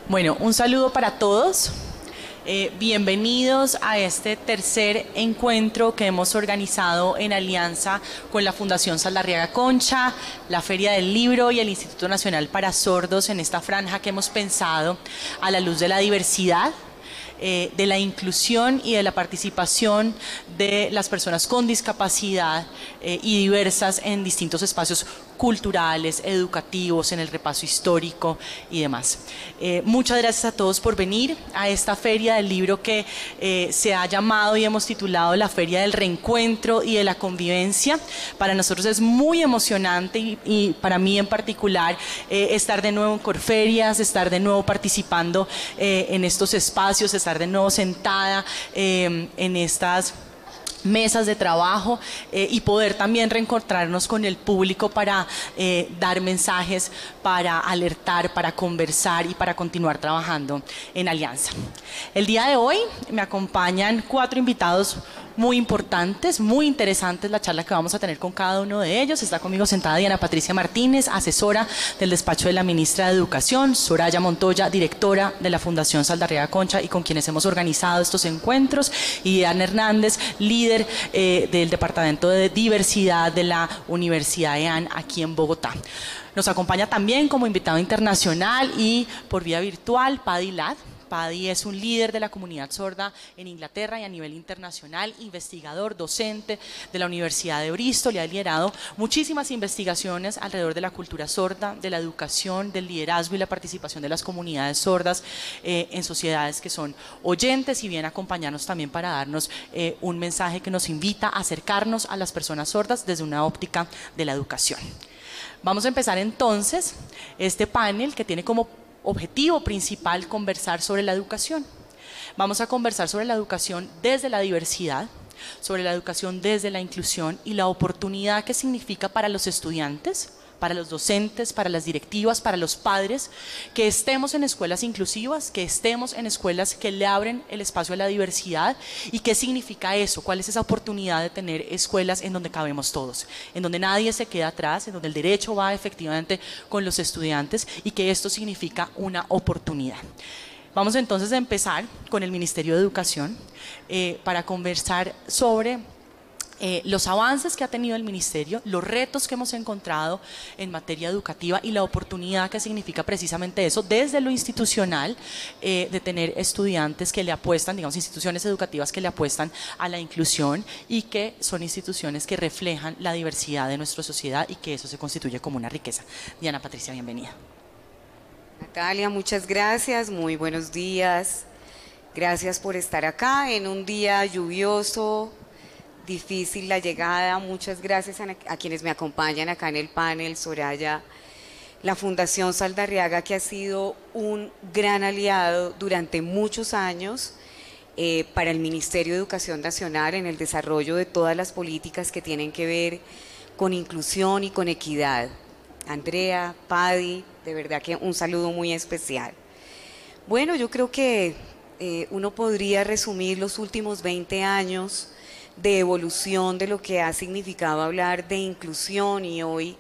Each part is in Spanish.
Bueno, un saludo para todos. Bienvenidos a este tercer encuentro que hemos organizado en alianza con la Fundación Saldarriaga Concha, la Feria del Libro y el Instituto Nacional para Sordos en esta franja que hemos pensado a la luz de la diversidad, de la inclusión y de la participación de las personas con discapacidad y diversas en distintos espacios culturales, educativos, en el repaso histórico y demás. Muchas gracias a todos por venir a esta feria del libro que se ha llamado y hemos titulado la Feria del Reencuentro y de la Convivencia. Para nosotros es muy emocionante y para mí en particular estar de nuevo en Corferias, estar de nuevo participando en estos espacios, estar de nuevo sentada en estas mesas de trabajo y poder también reencontrarnos con el público para dar mensajes, para alertar, para conversar y para continuar trabajando en alianza. El día de hoy me acompañan 4 invitados muy importantes, muy interesantes la charla que vamos a tener con cada uno de ellos. Está conmigo sentada Diana Patricia Martínez, asesora del despacho de la ministra de Educación, Soraya Montoya, directora de la Fundación Saldarriaga Concha y con quienes hemos organizado estos encuentros, y Diana Hernández, líder del Departamento de Diversidad de la Universidad EAN aquí en Bogotá. Nos acompaña también como invitado internacional y por vía virtual Paddy Ladd. Paddy es un líder de la comunidad sorda en Inglaterra y a nivel internacional, investigador, docente de la Universidad de Bristol, y ha liderado muchísimas investigaciones alrededor de la cultura sorda, de la educación, del liderazgo y la participación de las comunidades sordas en sociedades que son oyentes, y viene a acompañarnos también para darnos un mensaje que nos invita a acercarnos a las personas sordas desde una óptica de la educación. Vamos a empezar entonces este panel que tiene como objetivo principal conversar sobre la educación. Vamos a conversar sobre la educación desde la diversidad, sobre la educación desde la inclusión y la oportunidad que significa para los estudiantes, para los docentes, para las directivas, para los padres, que estemos en escuelas inclusivas, que estemos en escuelas que le abren el espacio a la diversidad. ¿Y qué significa eso? ¿Cuál es esa oportunidad de tener escuelas en donde cabemos todos, en donde nadie se queda atrás, en donde el derecho va efectivamente con los estudiantes, y que esto significa una oportunidad? Vamos entonces a empezar con el Ministerio de Educación para conversar sobre los avances que ha tenido el Ministerio, los retos que hemos encontrado en materia educativa y la oportunidad que significa precisamente eso desde lo institucional, de tener estudiantes que le apuestan, digamos, instituciones educativas que le apuestan a la inclusión y que son instituciones que reflejan la diversidad de nuestra sociedad y que eso se constituye como una riqueza. Diana Patricia, bienvenida. Natalia, muchas gracias, muy buenos días. Gracias por estar acá en un día lluvioso, difícil la llegada. Muchas gracias a quienes me acompañan acá en el panel, Soraya, la Fundación Saldarriaga, que ha sido un gran aliado durante muchos años para el Ministerio de Educación Nacional en el desarrollo de todas las políticas que tienen que ver con inclusión y con equidad. Andrea, Paddy, de verdad que un saludo muy especial. Bueno, yo creo que uno podría resumir los últimos 20 años de evolución de lo que ha significado hablar de inclusión, y hoy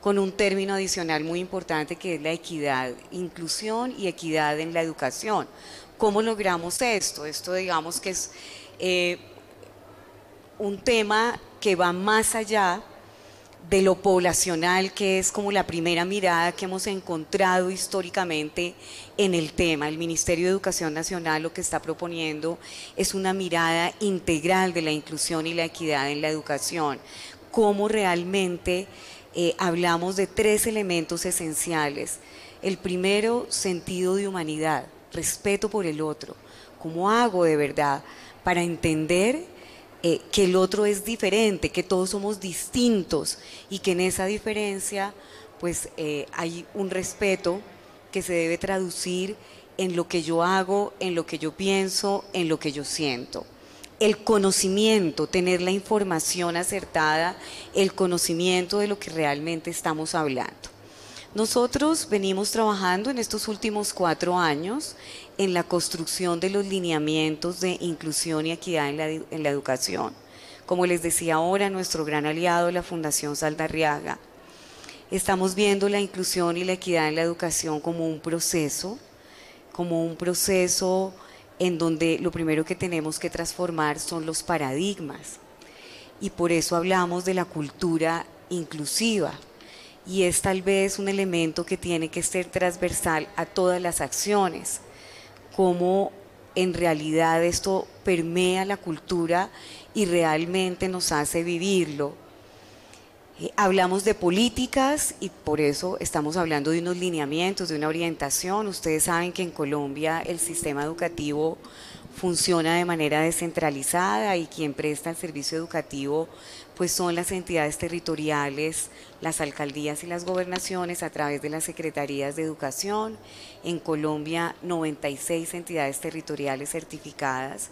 con un término adicional muy importante que es la equidad, inclusión y equidad en la educación. ¿Cómo logramos esto? Esto, digamos que es un tema que va más allá de lo poblacional, que es como la primera mirada que hemos encontrado históricamente en el tema. El Ministerio de Educación Nacional lo que está proponiendo es una mirada integral de la inclusión y la equidad en la educación. Cómo realmente hablamos de 3 elementos esenciales. El primero, sentido de humanidad, respeto por el otro. ¿Cómo hago de verdad para entender que el otro es diferente, que todos somos distintos y que en esa diferencia pues hay un respeto que se debe traducir en lo que yo hago, en lo que yo pienso, en lo que yo siento? El conocimiento, tener la información acertada, el conocimiento de lo que realmente estamos hablando. Nosotros venimos trabajando en estos últimos 4 años en la construcción de los lineamientos de inclusión y equidad en la educación. Como les decía ahora, nuestro gran aliado, la Fundación Saldarriaga, estamos viendo la inclusión y la equidad en la educación como un proceso, como un proceso en donde lo primero que tenemos que transformar son los paradigmas. Y por eso hablamos de la cultura inclusiva. Y es tal vez un elemento que tiene que ser transversal a todas las acciones. Cómo en realidad esto permea la cultura y realmente nos hace vivirlo. Hablamos de políticas y por eso estamos hablando de unos lineamientos, de una orientación. Ustedes saben que en Colombia el sistema educativo funciona de manera descentralizada y quien presta el servicio educativo pues son las entidades territoriales, las alcaldías y las gobernaciones a través de las secretarías de educación. En Colombia 96 entidades territoriales certificadas.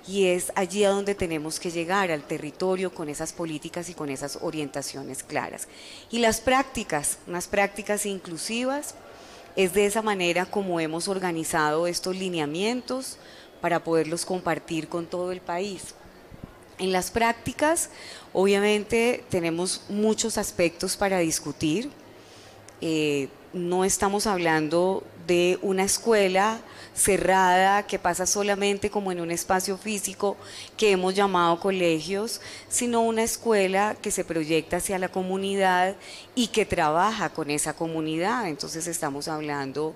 Y es allí a donde tenemos que llegar, al territorio, con esas políticas y con esas orientaciones claras. Y las prácticas, unas prácticas inclusivas, es de esa manera como hemos organizado estos lineamientos para poderlos compartir con todo el país. En las prácticas, obviamente, tenemos muchos aspectos para discutir. No estamos hablando de una escuela cerrada que pasa solamente como en un espacio físico que hemos llamado colegios, sino una escuela que se proyecta hacia la comunidad y que trabaja con esa comunidad. Entonces estamos hablando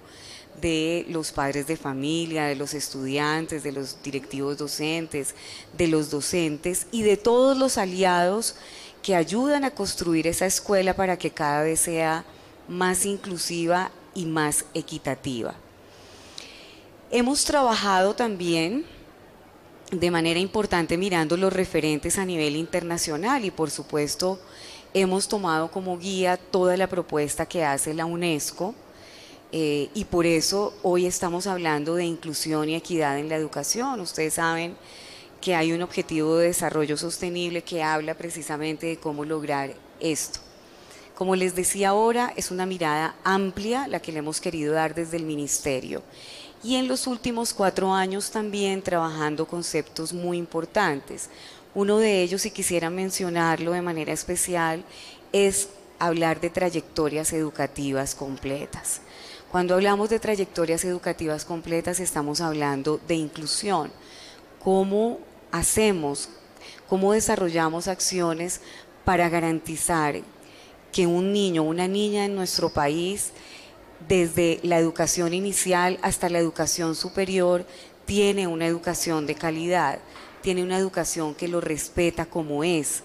de los padres de familia, de los estudiantes, de los directivos docentes, de los docentes y de todos los aliados que ayudan a construir esa escuela para que cada vez sea más inclusiva y más equitativa. Hemos trabajado también de manera importante mirando los referentes a nivel internacional y por supuesto hemos tomado como guía toda la propuesta que hace la UNESCO y por eso hoy estamos hablando de inclusión y equidad en la educación. Ustedes saben que hay un objetivo de desarrollo sostenible que habla precisamente de cómo lograr esto. Como les decía ahora, es una mirada amplia la que le hemos querido dar desde el Ministerio. Y en los últimos 4 años también trabajando conceptos muy importantes. Uno de ellos, y quisiera mencionarlo de manera especial, es hablar de trayectorias educativas completas. Cuando hablamos de trayectorias educativas completas estamos hablando de inclusión. ¿Cómo hacemos, cómo desarrollamos acciones para garantizar que un niño o una niña en nuestro país, desde la educación inicial hasta la educación superior, tiene una educación de calidad, tiene una educación que lo respeta como es,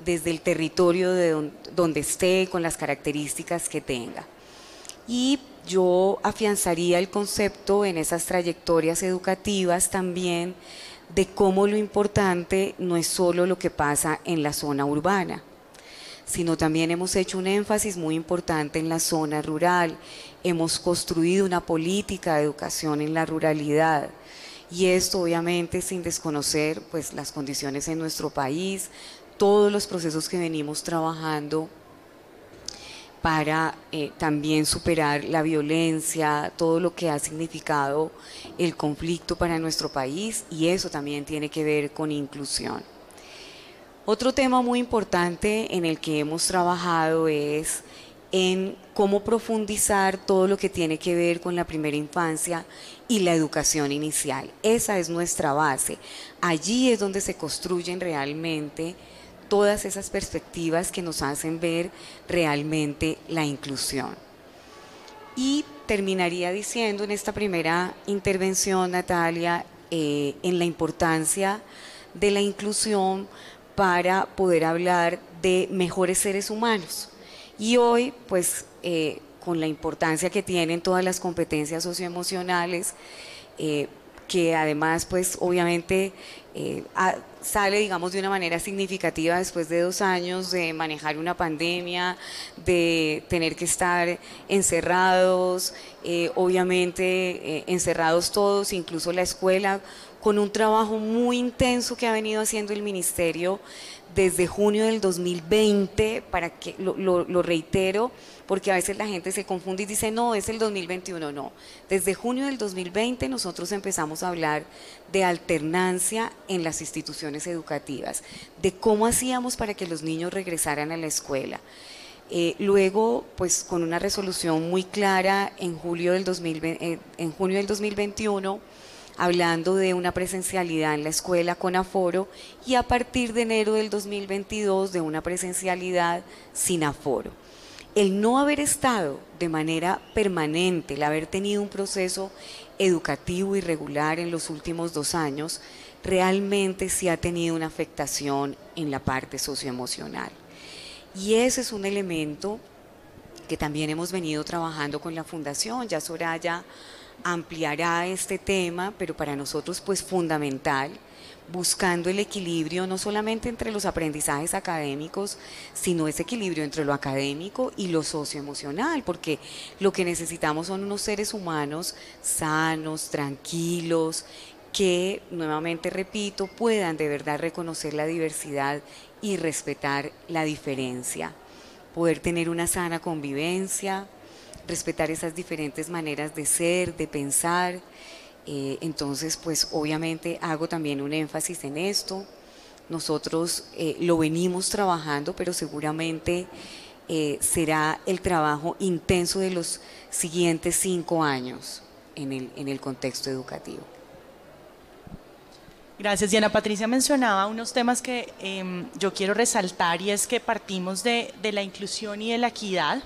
desde el territorio de donde esté, con las características que tenga? Y yo afianzaría el concepto en esas trayectorias educativas también de cómo lo importante no es solo lo que pasa en la zona urbana, sino también hemos hecho un énfasis muy importante en la zona rural, hemos construido una política de educación en la ruralidad y esto obviamente sin desconocer pues las condiciones en nuestro país, todos los procesos que venimos trabajando para también superar la violencia, todo lo que ha significado el conflicto para nuestro país y eso también tiene que ver con inclusión. Otro tema muy importante en el que hemos trabajado es en cómo profundizar todo lo que tiene que ver con la primera infancia y la educación inicial. Esa es nuestra base. Allí es donde se construyen realmente todas esas perspectivas que nos hacen ver realmente la inclusión. Y terminaría diciendo en esta primera intervención, Natalia, en la importancia de la inclusión para poder hablar de mejores seres humanos. Y hoy, pues, con la importancia que tienen todas las competencias socioemocionales, que además, pues, obviamente sale, digamos, de una manera significativa después de 2 años de manejar una pandemia, de tener que estar encerrados, obviamente encerrados todos, incluso la escuela, con un trabajo muy intenso que ha venido haciendo el Ministerio desde junio del 2020, para que lo reitero, porque a veces la gente se confunde y dice, no, es el 2021, no. Desde junio del 2020 nosotros empezamos a hablar de alternancia en las instituciones educativas, de cómo hacíamos para que los niños regresaran a la escuela. Luego, pues con una resolución muy clara en junio del 2021, hablando de una presencialidad en la escuela con aforo, y a partir de enero del 2022 de una presencialidad sin aforo. El no haber estado de manera permanente, el haber tenido un proceso educativo irregular en los últimos 2 años, realmente sí ha tenido una afectación en la parte socioemocional. Y ese es un elemento que también hemos venido trabajando con la Fundación. Ya Soraya ampliará este tema, pero para nosotros pues fundamental, buscando el equilibrio no solamente entre los aprendizajes académicos, sino ese equilibrio entre lo académico y lo socioemocional, porque lo que necesitamos son unos seres humanos sanos, tranquilos, que, nuevamente repito, puedan de verdad reconocer la diversidad y respetar la diferencia, poder tener una sana convivencia, respetar esas diferentes maneras de ser, de pensar. Entonces, pues obviamente hago también un énfasis en esto. Nosotros lo venimos trabajando, pero seguramente será el trabajo intenso de los siguientes 5 años en el contexto educativo. Gracias, Diana Patricia mencionaba unos temas que yo quiero resaltar, y es que partimos de la inclusión y de la equidad,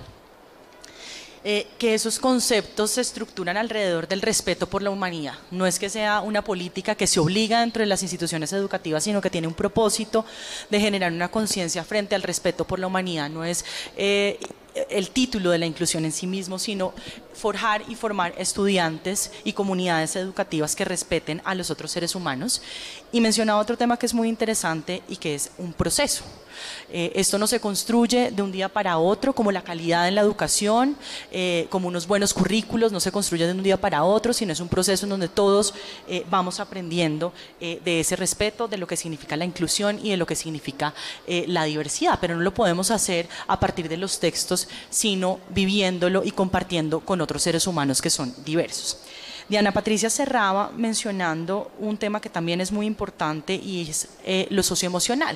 que esos conceptos se estructuran alrededor del respeto por la humanidad. No es que sea una política que se obliga dentro de las instituciones educativas, sino que tiene un propósito de generar una conciencia frente al respeto por la humanidad. No es el título de la inclusión en sí mismo, sino forjar y formar estudiantes y comunidades educativas que respeten a los otros seres humanos. Y mencionaba otro tema que es muy interesante y que es un proceso. Esto no se construye de un día para otro, como la calidad en la educación, como unos buenos currículos, no se construye de un día para otro, sino es un proceso en donde todos vamos aprendiendo de ese respeto, de lo que significa la inclusión y de lo que significa la diversidad, pero no lo podemos hacer a partir de los textos, sino viviéndolo y compartiendo con otros seres humanos que son diversos. Diana Patricia cerraba mencionando un tema que también es muy importante, y es lo socioemocional.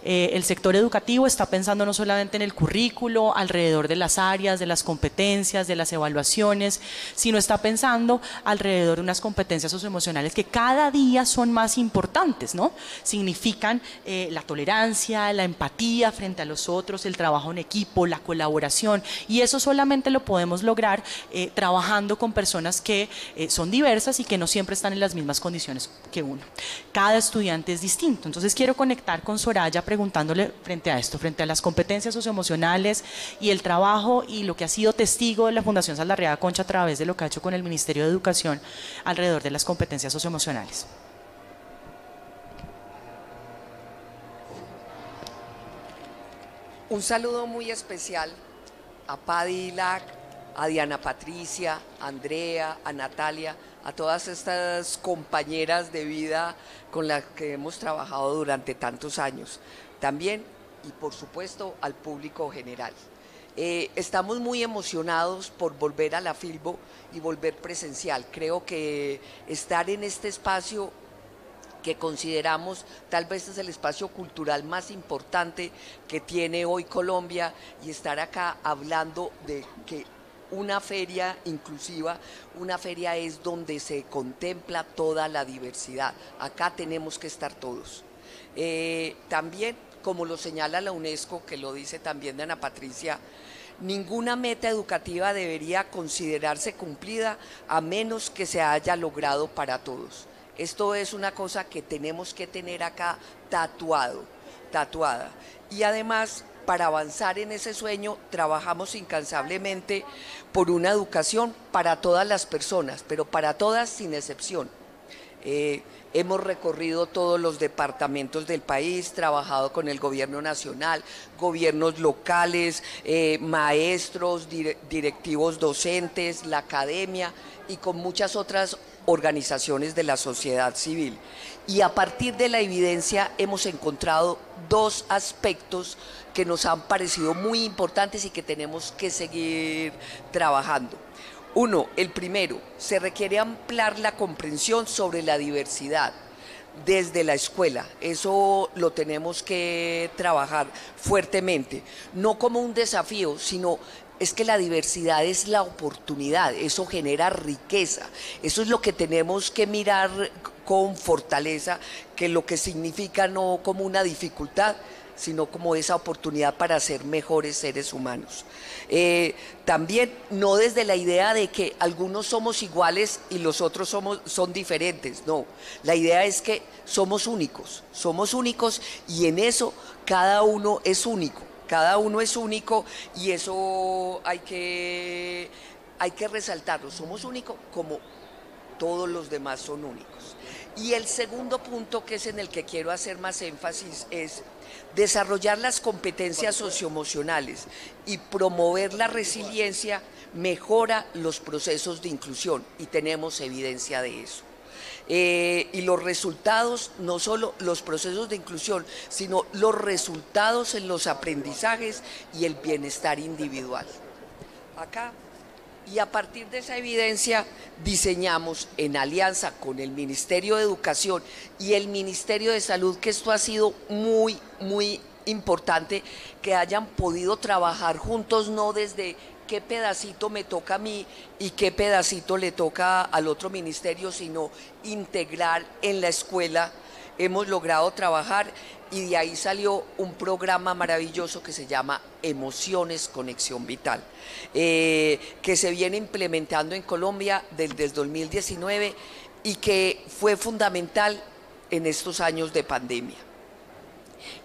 El sector educativo está pensando no solamente en el currículo, alrededor de las áreas, de las competencias, de las evaluaciones, sino está pensando alrededor de unas competencias socioemocionales que cada día son más importantes, ¿no? Significan la tolerancia, la empatía frente a los otros, el trabajo en equipo, la colaboración, y eso solamente lo podemos lograr trabajando con personas que son diversas y que no siempre están en las mismas condiciones que uno. Cada estudiante es distinto. Entonces quiero conectar con Soraya preguntándole frente a esto, frente a las competencias socioemocionales y el trabajo y lo que ha sido testigo de la Fundación Saldarriaga Concha a través de lo que ha hecho con el Ministerio de Educación alrededor de las competencias socioemocionales. Un saludo muy especial a Paddy Lac, a Diana Patricia, a Andrea, a Natalia, a todas estas compañeras de vida con las que hemos trabajado durante tantos años. También, y por supuesto, al público general. Estamos muy emocionados por volver a la Filbo y volver presencial. Creo que estar en este espacio que consideramos tal vez es el espacio cultural más importante que tiene hoy Colombia, y estar acá hablando de que una feria inclusiva, una feria es donde se contempla toda la diversidad. Acá tenemos que estar todos. También, como lo señala la UNESCO, que lo dice también Ana Patricia, ninguna meta educativa debería considerarse cumplida a menos que se haya logrado para todos. Esto es una cosa que tenemos que tener acá tatuada. Y además, para avanzar en ese sueño, trabajamos incansablemente por una educación para todas las personas, pero para todas sin excepción. Hemos recorrido todos los departamentos del país, trabajado con el gobierno nacional, gobiernos locales, maestros, directivos docentes, la academia y con muchas otras organizaciones de la sociedad civil. Y a partir de la evidencia hemos encontrado 2 aspectos que nos han parecido muy importantes y que tenemos que seguir trabajando. Uno, el primero, se requiere ampliar la comprensión sobre la diversidad. desde la escuela. Eso lo tenemos que trabajar fuertemente, no como un desafío, sino es que la diversidad es la oportunidad, eso genera riqueza, eso es lo que tenemos que mirar con fortaleza, que lo que significa no como una dificultad, sino como esa oportunidad para ser mejores seres humanos. También no desde la idea de que algunos somos iguales y los otros son diferentes, no. La idea es que somos únicos y en eso cada uno es único. Cada uno es único y eso hay que resaltarlo. Somos únicos como todos los demás son únicos. Y el segundo punto, que es en el que quiero hacer más énfasis, es desarrollar las competencias socioemocionales y promover la resiliencia mejora los procesos de inclusión y tenemos evidencia de eso. Y los resultados, no solo los procesos de inclusión, sino los resultados en los aprendizajes y el bienestar individual. Acá, y a partir de esa evidencia diseñamos en alianza con el Ministerio de Educación y el Ministerio de Salud, que esto ha sido muy, muy importante, que hayan podido trabajar juntos, no desde qué pedacito me toca a mí y qué pedacito le toca al otro ministerio, sino integrar en la escuela. Hemos logrado trabajar y de ahí salió un programa maravilloso que se llama Emociones Conexión Vital, que se viene implementando en Colombia desde el 2019 y que fue fundamental en estos años de pandemia.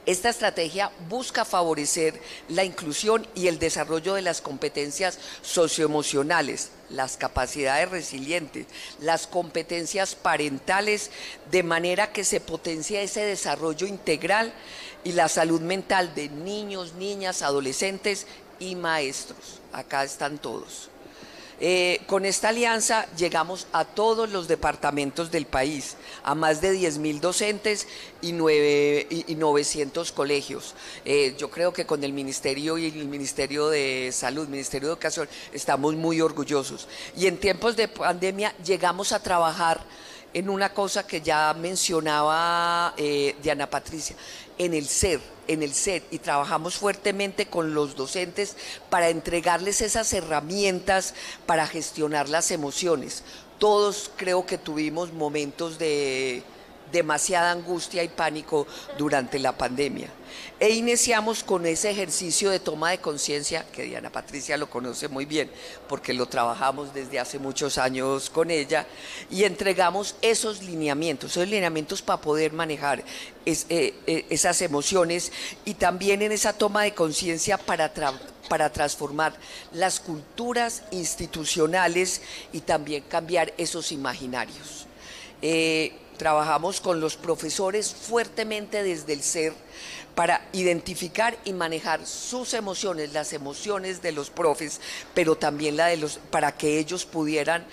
Esta estrategia busca favorecer la inclusión y el desarrollo de las competencias socioemocionales, las capacidades resilientes, las competencias parentales, de manera que se potencie ese desarrollo integral y la salud mental de niños, niñas, adolescentes y maestros. Acá están todos. Con esta alianza llegamos a todos los departamentos del país, a más de 10.000 docentes y 900 colegios. Yo creo que con el Ministerio y el Ministerio de Salud, Ministerio de Educación, estamos muy orgullosos. Y en tiempos de pandemia llegamos a trabajar en una cosa que ya mencionaba Diana Patricia, en el ser, y trabajamos fuertemente con los docentes para entregarles esas herramientas para gestionar las emociones. Todos creo que tuvimos momentos de demasiada angustia y pánico durante la pandemia. E iniciamos con ese ejercicio de toma de conciencia, que Diana Patricia lo conoce muy bien, porque lo trabajamos desde hace muchos años con ella, y entregamos esos lineamientos para poder manejar esas emociones, y también en esa toma de conciencia para transformar las culturas institucionales y también cambiar esos imaginarios. Trabajamos con los profesores fuertemente desde el ser para identificar y manejar sus emociones, las emociones de los profes, pero también para que ellos pudieran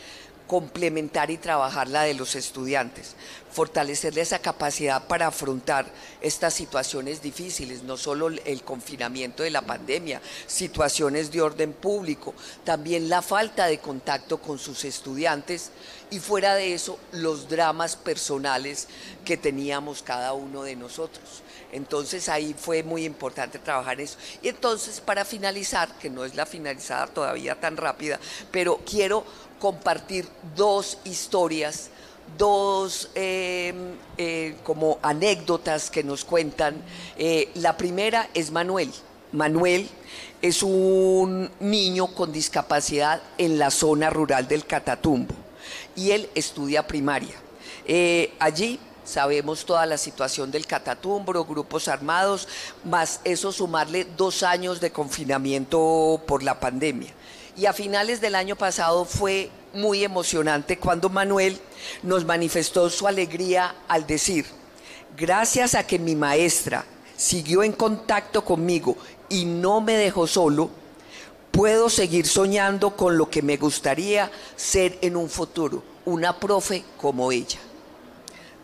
complementar y trabajar la de los estudiantes, fortalecerle esa capacidad para afrontar estas situaciones difíciles, no solo el confinamiento de la pandemia, situaciones de orden público, también la falta de contacto con sus estudiantes y fuera de eso los dramas personales que teníamos cada uno de nosotros. Entonces ahí fue muy importante trabajar eso. Y entonces para finalizar, que no es la finalizada todavía tan rápida, pero quiero compartir dos historias, dos como anécdotas que nos cuentan. La primera es Manuel. Manuel es un niño con discapacidad en la zona rural del Catatumbo y él estudia primaria. Allí sabemos toda la situación del Catatumbo, grupos armados, más eso sumarle 2 años de confinamiento por la pandemia. Y a finales del año pasado fue muy emocionante cuando Manuel nos manifestó su alegría al decir: gracias a que mi maestra siguió en contacto conmigo y no me dejó solo, puedo seguir soñando con lo que me gustaría ser en un futuro, una profe como ella.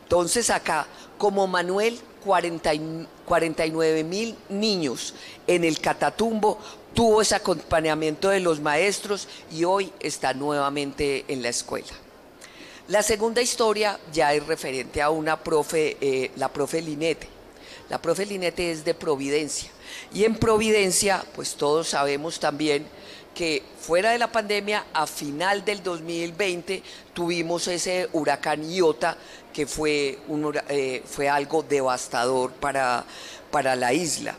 Entonces acá, como Manuel, 49.000 niños en el Catatumbo, tuvo ese acompañamiento de los maestros y hoy está nuevamente en la escuela. La segunda historia ya es referente a una profe, la profe Linete. La profe Linete es de Providencia, y en Providencia pues todos sabemos también que fuera de la pandemia, a final del 2020 tuvimos ese huracán Iota, que fue algo devastador para la isla.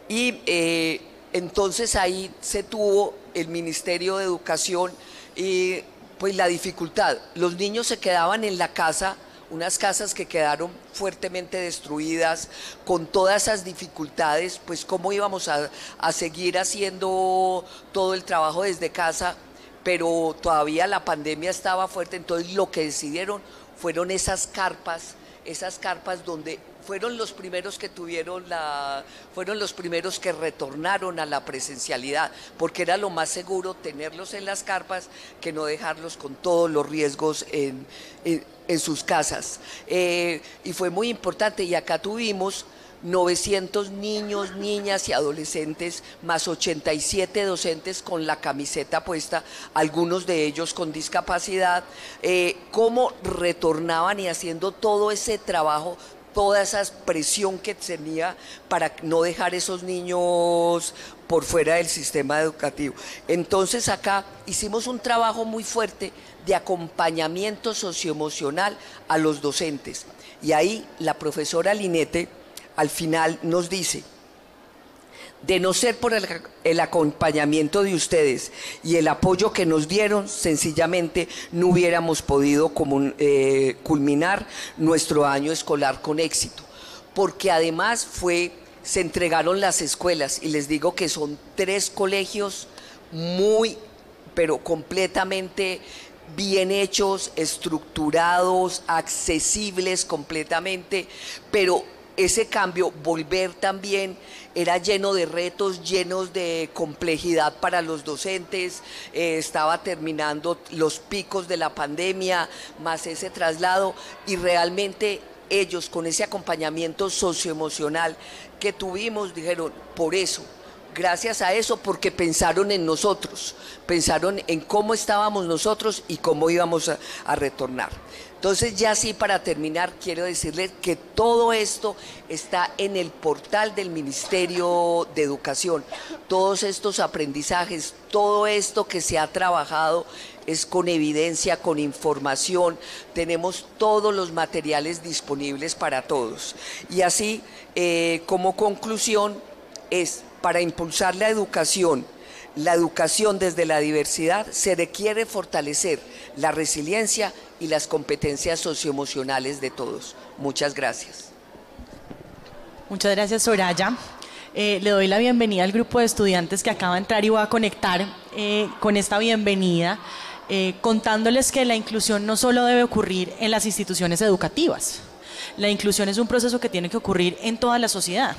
Y entonces ahí se tuvo el Ministerio de Educación y pues la dificultad. Los niños se quedaban en la casa, unas casas que quedaron fuertemente destruidas, con todas esas dificultades, pues cómo íbamos a seguir haciendo todo el trabajo desde casa, pero todavía la pandemia estaba fuerte. Entonces lo que decidieron fueron esas carpas donde fueron los primeros que fueron los primeros que retornaron a la presencialidad, porque era lo más seguro tenerlos en las carpas que no dejarlos con todos los riesgos en sus casas. Y fue muy importante, y acá tuvimos 900 niños, niñas y adolescentes, más 87 docentes con la camiseta puesta, algunos de ellos con discapacidad, cómo retornaban y haciendo todo ese trabajo, toda esa presión que tenía para no dejar esos niños por fuera del sistema educativo. Entonces acá hicimos un trabajo muy fuerte de acompañamiento socioemocional a los docentes, y ahí la profesora Linete al final nos dice: de no ser por el acompañamiento de ustedes y el apoyo que nos dieron, sencillamente no hubiéramos podido culminar nuestro año escolar con éxito, porque además se entregaron las escuelas, y les digo que son 3 colegios pero completamente bien hechos, estructurados, accesibles completamente, pero ese cambio, volver también, era lleno de retos, llenos de complejidad para los docentes. Estaba terminando los picos de la pandemia, más ese traslado, y realmente ellos, con ese acompañamiento socioemocional que tuvimos, dijeron: por eso, gracias a eso, porque pensaron en nosotros, pensaron en cómo estábamos nosotros y cómo íbamos a retornar. Entonces, ya sí, para terminar, quiero decirles que todo esto está en el portal del Ministerio de Educación. Todos estos aprendizajes, todo esto que se ha trabajado es con evidencia, con información. Tenemos todos los materiales disponibles para todos. Y así, como conclusión, para impulsar la educación desde la diversidad, se requiere fortalecer la resiliencia y las competencias socioemocionales de todos. Muchas gracias. Muchas gracias, Soraya. Le doy la bienvenida al grupo de estudiantes que acaba de entrar, y voy a conectar con esta bienvenida contándoles que la inclusión no solo debe ocurrir en las instituciones educativas. La inclusión es un proceso que tiene que ocurrir en toda la sociedad,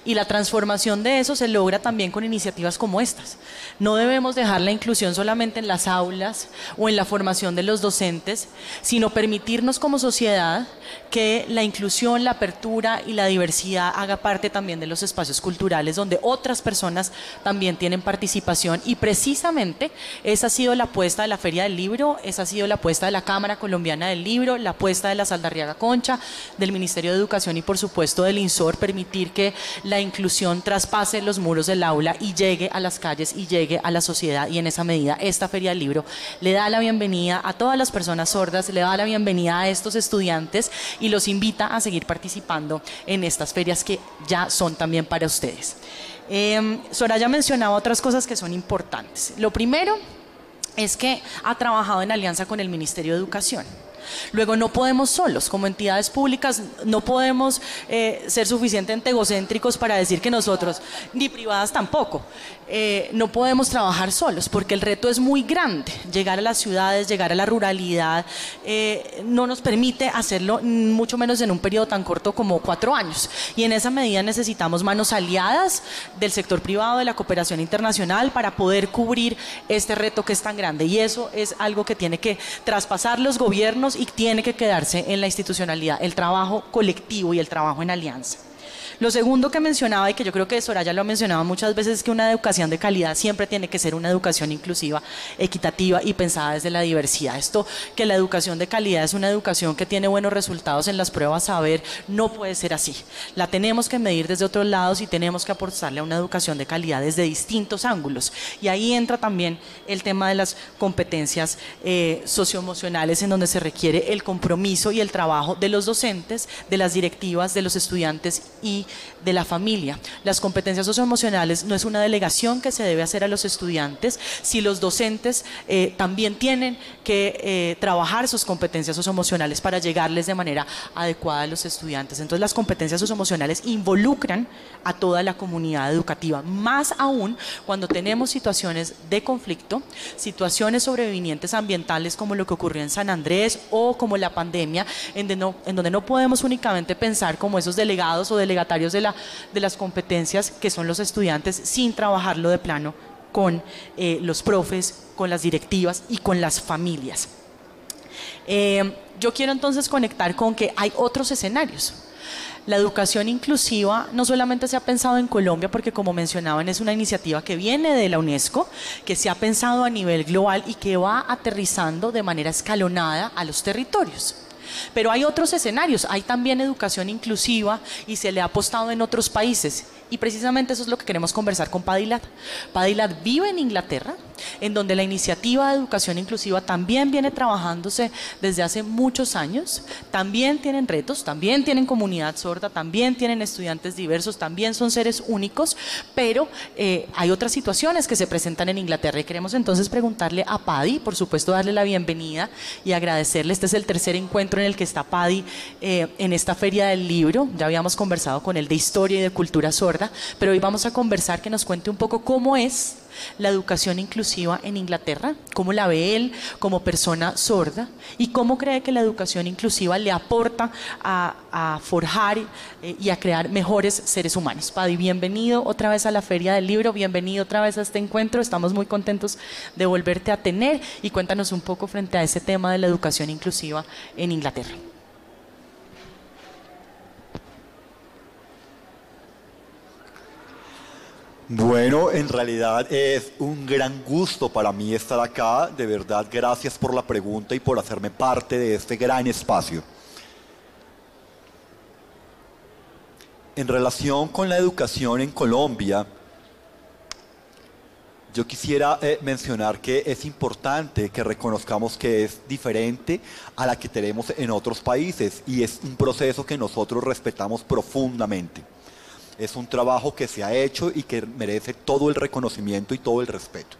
y la transformación de eso se logra también con iniciativas como estas. No debemos dejar la inclusión solamente en las aulas o en la formación de los docentes, sino permitirnos como sociedad que la inclusión, la apertura y la diversidad haga parte también de los espacios culturales, donde otras personas también tienen participación. Y precisamente esa ha sido la apuesta de la Feria del Libro, esa ha sido la apuesta de la Cámara Colombiana del Libro, la apuesta de la Saldarriaga Concha, del Ministerio de Educación y por supuesto del INSOR, permitir que la inclusión traspase los muros del aula y llegue a las calles y llegue a la sociedad. Y en esa medida esta Feria del Libro le da la bienvenida a todas las personas sordas, le da la bienvenida a estos estudiantes y los invita a seguir participando en estas ferias que ya son también para ustedes. Soraya mencionaba otras cosas que son importantes. Lo primero es que ha trabajado en alianza con el Ministerio de Educación. Luego, no podemos solos, como entidades públicas, no podemos ser suficientemente egocéntricos para decir que nosotros, ni privadas tampoco, no podemos trabajar solos, porque el reto es muy grande. Llegar a las ciudades, llegar a la ruralidad, no nos permite hacerlo, mucho menos en un periodo tan corto como 4 años. Y en esa medida necesitamos manos aliadas del sector privado, de la cooperación internacional, para poder cubrir este reto que es tan grande. Y eso es algo que tiene que traspasar los gobiernos y tiene que quedarse en la institucionalidad, el trabajo colectivo y el trabajo en alianza. Lo segundo que mencionaba, y que yo creo que Soraya lo ha mencionado muchas veces, es que una educación de calidad siempre tiene que ser una educación inclusiva, equitativa y pensada desde la diversidad. Esto, que la educación de calidad es una educación que tiene buenos resultados en las pruebas saber, no puede ser así. La tenemos que medir desde otros lados y tenemos que apostarle a una educación de calidad desde distintos ángulos. Y ahí entra también el tema de las competencias socioemocionales, en donde se requiere el compromiso y el trabajo de los docentes, de las directivas, de los estudiantes y de la familia. Las competencias socioemocionales no es una delegación que se debe hacer a los estudiantes, si los docentes también tienen que trabajar sus competencias socioemocionales para llegarles de manera adecuada a los estudiantes. Entonces las competencias socioemocionales involucran a toda la comunidad educativa, más aún cuando tenemos situaciones de conflicto, situaciones sobrevinientes ambientales como lo que ocurrió en San Andrés o como la pandemia, en donde no podemos únicamente pensar como esos delegados o delegatarios de las competencias que son los estudiantes sin trabajarlo de plano con los profes, con las directivas y con las familias. Yo quiero entonces conectar con que hay otros escenarios. La educación inclusiva no solamente se ha pensado en Colombia, porque como mencionaban es una iniciativa que viene de la UNESCO, que se ha pensado a nivel global y que va aterrizando de manera escalonada a los territorios. Pero hay otros escenarios, hay también educación inclusiva y se le ha apostado en otros países. Y precisamente eso es lo que queremos conversar con Padilat. Padilat vive en Inglaterra, en donde la iniciativa de educación inclusiva también viene trabajándose desde hace muchos años. También tienen retos, también tienen comunidad sorda, también tienen estudiantes diversos, también son seres únicos, pero hay otras situaciones que se presentan en Inglaterra. Y queremos entonces preguntarle a Padi, por supuesto darle la bienvenida y agradecerle. Este es el tercer encuentro en el que está Padi en esta Feria del Libro. Ya habíamos conversado con él de historia y de cultura sorda, pero hoy vamos a conversar, que nos cuente un poco cómo es la educación inclusiva en Inglaterra, cómo la ve él como persona sorda y cómo cree que la educación inclusiva le aporta a forjar y a crear mejores seres humanos. Padi, bienvenido otra vez a la Feria del Libro, bienvenido otra vez a este encuentro, estamos muy contentos de volverte a tener y cuéntanos un poco frente a ese tema de la educación inclusiva en Inglaterra. Bueno, en realidad es un gran gusto para mí estar acá. De verdad, gracias por la pregunta y por hacerme parte de este gran espacio. En relación con la educación en Colombia, yo quisiera mencionar que es importante que reconozcamos que es diferente a la que tenemos en otros países y es un proceso que nosotros respetamos profundamente. Es un trabajo que se ha hecho y que merece todo el reconocimiento y todo el respeto.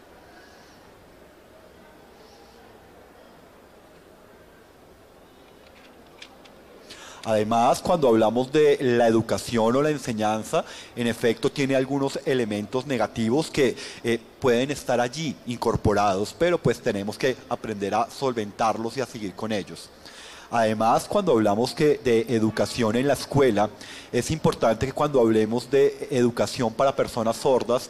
Además, cuando hablamos de la educación o la enseñanza, en efecto tiene algunos elementos negativos que pueden estar allí incorporados, pero pues tenemos que aprender a solventarlos y a seguir con ellos. Además, cuando hablamos de educación en la escuela, es importante que cuando hablemos de educación para personas sordas,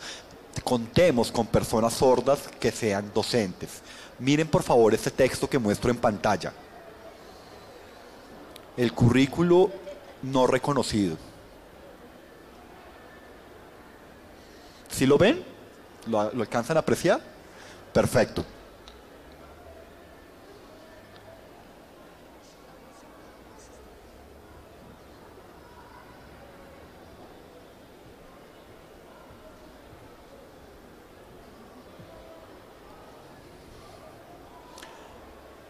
contemos con personas sordas que sean docentes. Miren por favor este texto que muestro en pantalla. El currículo no reconocido. ¿Sí lo ven? ¿Lo alcanzan a apreciar? Perfecto.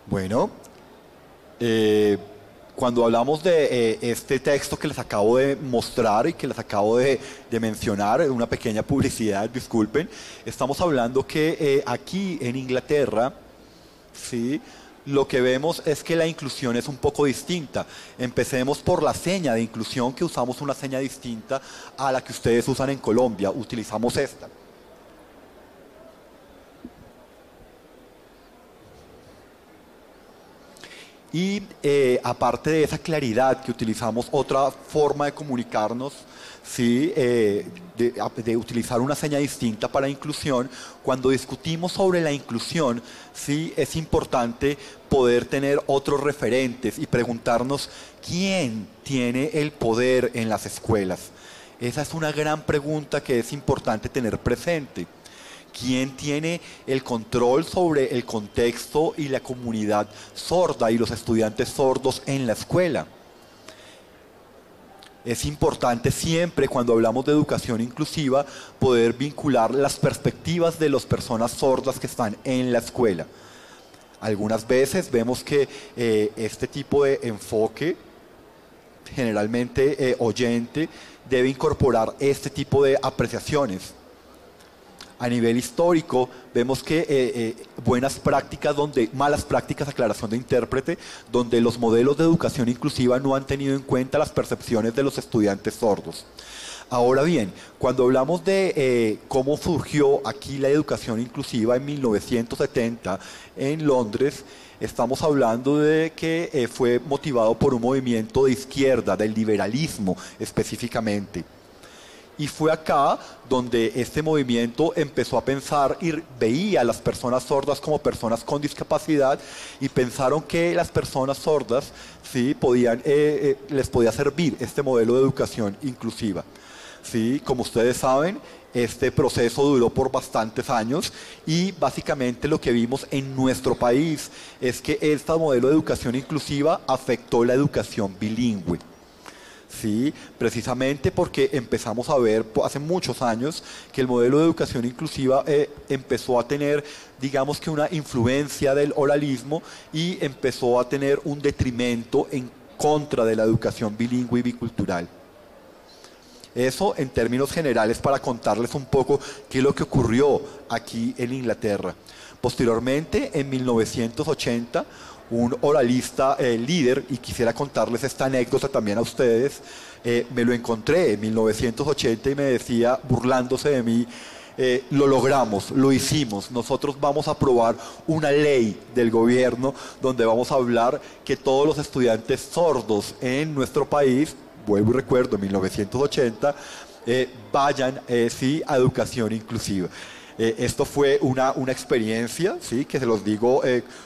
Bueno, cuando hablamos de este texto que les acabo de mostrar y que les acabo de mencionar, una pequeña publicidad, disculpen, estamos hablando que aquí en Inglaterra, ¿sí?, lo que vemos es que la inclusión es un poco distinta. Empecemos por la seña de inclusión, que usamos una seña distinta a la que ustedes usan en Colombia. Utilizamos esta. Y aparte de esa claridad que utilizamos otra forma de comunicarnos, ¿sí? De utilizar una seña distinta para inclusión. Cuando discutimos sobre la inclusión, sí, es importante poder tener otros referentes y preguntarnos quién tiene el poder en las escuelas. Esa es una gran pregunta que es importante tener presente. ¿Quién tiene el control sobre el contexto y la comunidad sorda y los estudiantes sordos en la escuela? Es importante siempre, cuando hablamos de educación inclusiva, poder vincular las perspectivas de las personas sordas que están en la escuela. Algunas veces vemos que este tipo de enfoque, generalmente oyente, debe incorporar este tipo de apreciaciones. A nivel histórico, vemos que buenas prácticas, malas prácticas, aclaración de intérprete, donde los modelos de educación inclusiva no han tenido en cuenta las percepciones de los estudiantes sordos. Ahora bien, cuando hablamos de cómo surgió aquí la educación inclusiva en 1970 en Londres, estamos hablando de que fue motivado por un movimiento de izquierda, del liberalismo específicamente. Y fue acá donde este movimiento empezó a pensar y veía a las personas sordas como personas con discapacidad, y pensaron que las personas sordas, ¿sí?, les podía servir este modelo de educación inclusiva. ¿Sí? Como ustedes saben, este proceso duró por bastantes años, y básicamente lo que vimos en nuestro país es que este modelo de educación inclusiva afectó la educación bilingüe. Sí, precisamente porque empezamos a ver hace muchos años que el modelo de educación inclusiva empezó a tener, digamos que una influencia del oralismo, y empezó a tener un detrimento en contra de la educación bilingüe y bicultural. Eso en términos generales, para contarles un poco qué es lo que ocurrió aquí en Inglaterra. Posteriormente, en 1980, un oralista líder, y quisiera contarles esta anécdota también a ustedes, me lo encontré en 1980 y me decía, burlándose de mí, lo logramos, lo hicimos, nosotros vamos a aprobar una ley del gobierno donde vamos a hablar que todos los estudiantes sordos en nuestro país, vuelvo y recuerdo, en 1980, vayan sí, a educación inclusiva. Esto fue una experiencia, ¿sí?, que se los digo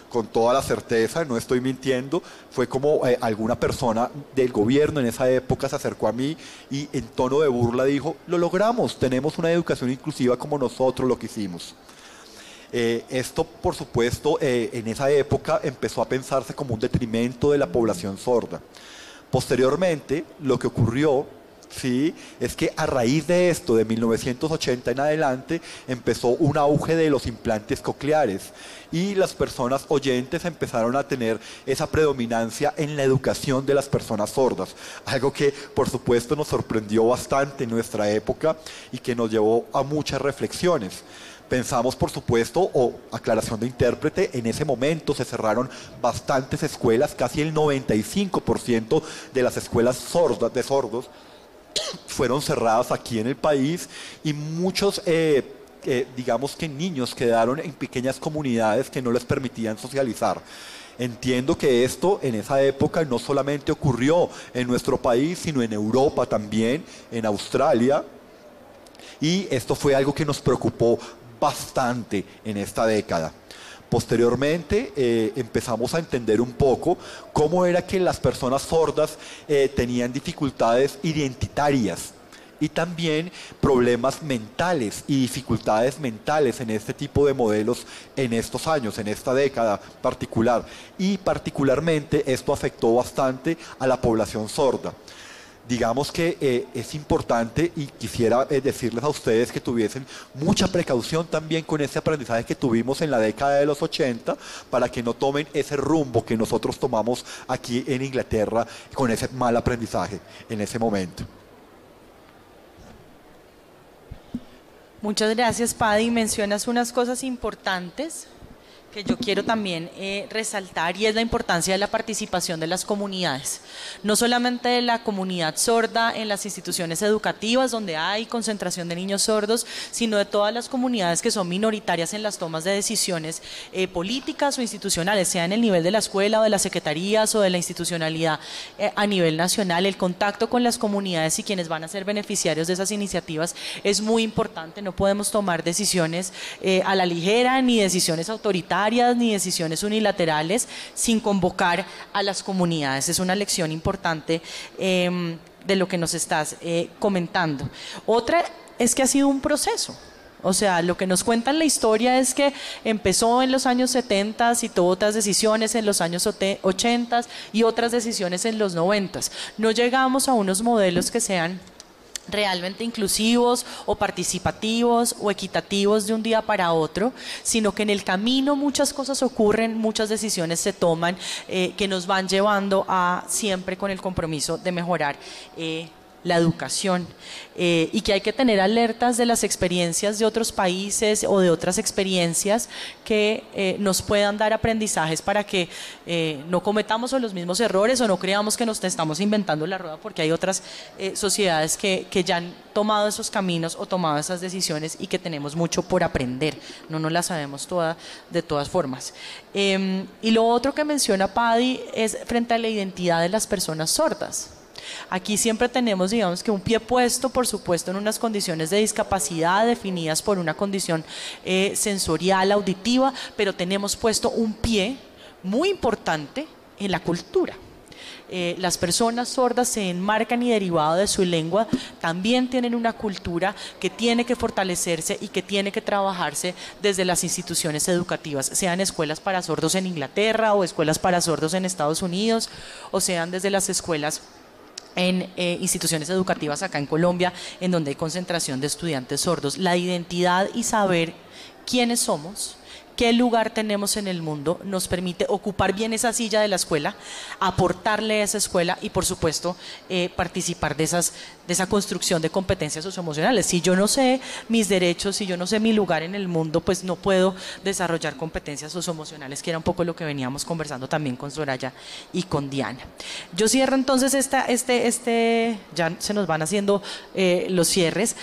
con toda la certeza, no estoy mintiendo. Fue como alguna persona del gobierno en esa época se acercó a mí y en tono de burla dijo, lo logramos, tenemos una educación inclusiva como nosotros lo que hicimos. Esto, por supuesto, en esa época empezó a pensarse como un detrimento de la población sorda. Posteriormente, lo que ocurrió, sí, es que a raíz de esto, de 1980 en adelante, empezó un auge de los implantes cocleares, y las personas oyentes empezaron a tener esa predominancia en la educación de las personas sordas, algo que por supuesto nos sorprendió bastante en nuestra época y que nos llevó a muchas reflexiones. Pensamos, por supuesto, aclaración de intérprete, en ese momento se cerraron bastantes escuelas, casi el 95% de las escuelas de sordos fueron cerradas aquí en el país, y muchos, digamos que niños quedaron en pequeñas comunidades que no les permitían socializar. Entiendo que esto en esa época no solamente ocurrió en nuestro país, sino en Europa también, en Australia, y esto fue algo que nos preocupó bastante en esta década. Posteriormente empezamos a entender un poco cómo era que las personas sordas tenían dificultades identitarias y también problemas mentales y dificultades mentales en este tipo de modelos en estos años, en esta década particular. Y particularmente esto afectó bastante a la población sorda. Digamos que es importante, y quisiera decirles a ustedes que tuviesen mucha precaución también con ese aprendizaje que tuvimos en la década de los 80, para que no tomen ese rumbo que nosotros tomamos aquí en Inglaterra con ese mal aprendizaje en ese momento. Muchas gracias, Paddy. Mencionas unas cosas importantes que yo quiero también resaltar, y es la importancia de la participación de las comunidades, no solamente de la comunidad sorda en las instituciones educativas donde hay concentración de niños sordos, sino de todas las comunidades que son minoritarias en las tomas de decisiones políticas o institucionales, sea en el nivel de la escuela o de las secretarías o de la institucionalidad a nivel nacional. El contacto con las comunidades y quienes van a ser beneficiarios de esas iniciativas es muy importante. No podemos tomar decisiones a la ligera, ni decisiones autoritarias, ni decisiones unilaterales sin convocar a las comunidades. Es una lección importante de lo que nos estás comentando. Otra es que ha sido un proceso. O sea, lo que nos cuentan la historia es que empezó en los años 70 y tuvo otras decisiones en los años 80 y otras decisiones en los 90. No llegamos a unos modelos que sean realmente inclusivos o participativos o equitativos de un día para otro, sino que en el camino muchas cosas ocurren, muchas decisiones se toman que nos van llevando a siempre con el compromiso de mejorar la educación y que hay que tener alertas de las experiencias de otros países o de otras experiencias que nos puedan dar aprendizajes para que no cometamos los mismos errores o no creamos que nos estamos inventando la rueda, porque hay otras sociedades que ya han tomado esos caminos o tomado esas decisiones y que tenemos mucho por aprender, no nos la sabemos toda de todas formas. Y lo otro que menciona Paddy es frente a la identidad de las personas sordas. Aquí siempre tenemos, digamos, que un pie puesto, por supuesto, en unas condiciones de discapacidad definidas por una condición sensorial, auditiva, pero tenemos puesto un pie muy importante en la cultura. Las personas sordas se enmarcan y derivado de su lengua también tienen una cultura que tiene que fortalecerse y que tiene que trabajarse desde las instituciones educativas, sean escuelas para sordos en Inglaterra o escuelas para sordos en Estados Unidos, o sean desde las escuelas en instituciones educativas acá en Colombia, en donde hay concentración de estudiantes sordos. La identidad y saber quiénes somos, qué lugar tenemos en el mundo, nos permite ocupar bien esa silla de la escuela, aportarle a esa escuela y, por supuesto, participar de esa construcción de competencias socioemocionales. Si yo no sé mis derechos, si yo no sé mi lugar en el mundo, pues no puedo desarrollar competencias socioemocionales, que era un poco lo que veníamos conversando también con Soraya y con Diana. Yo cierro entonces ya se nos van haciendo los cierres,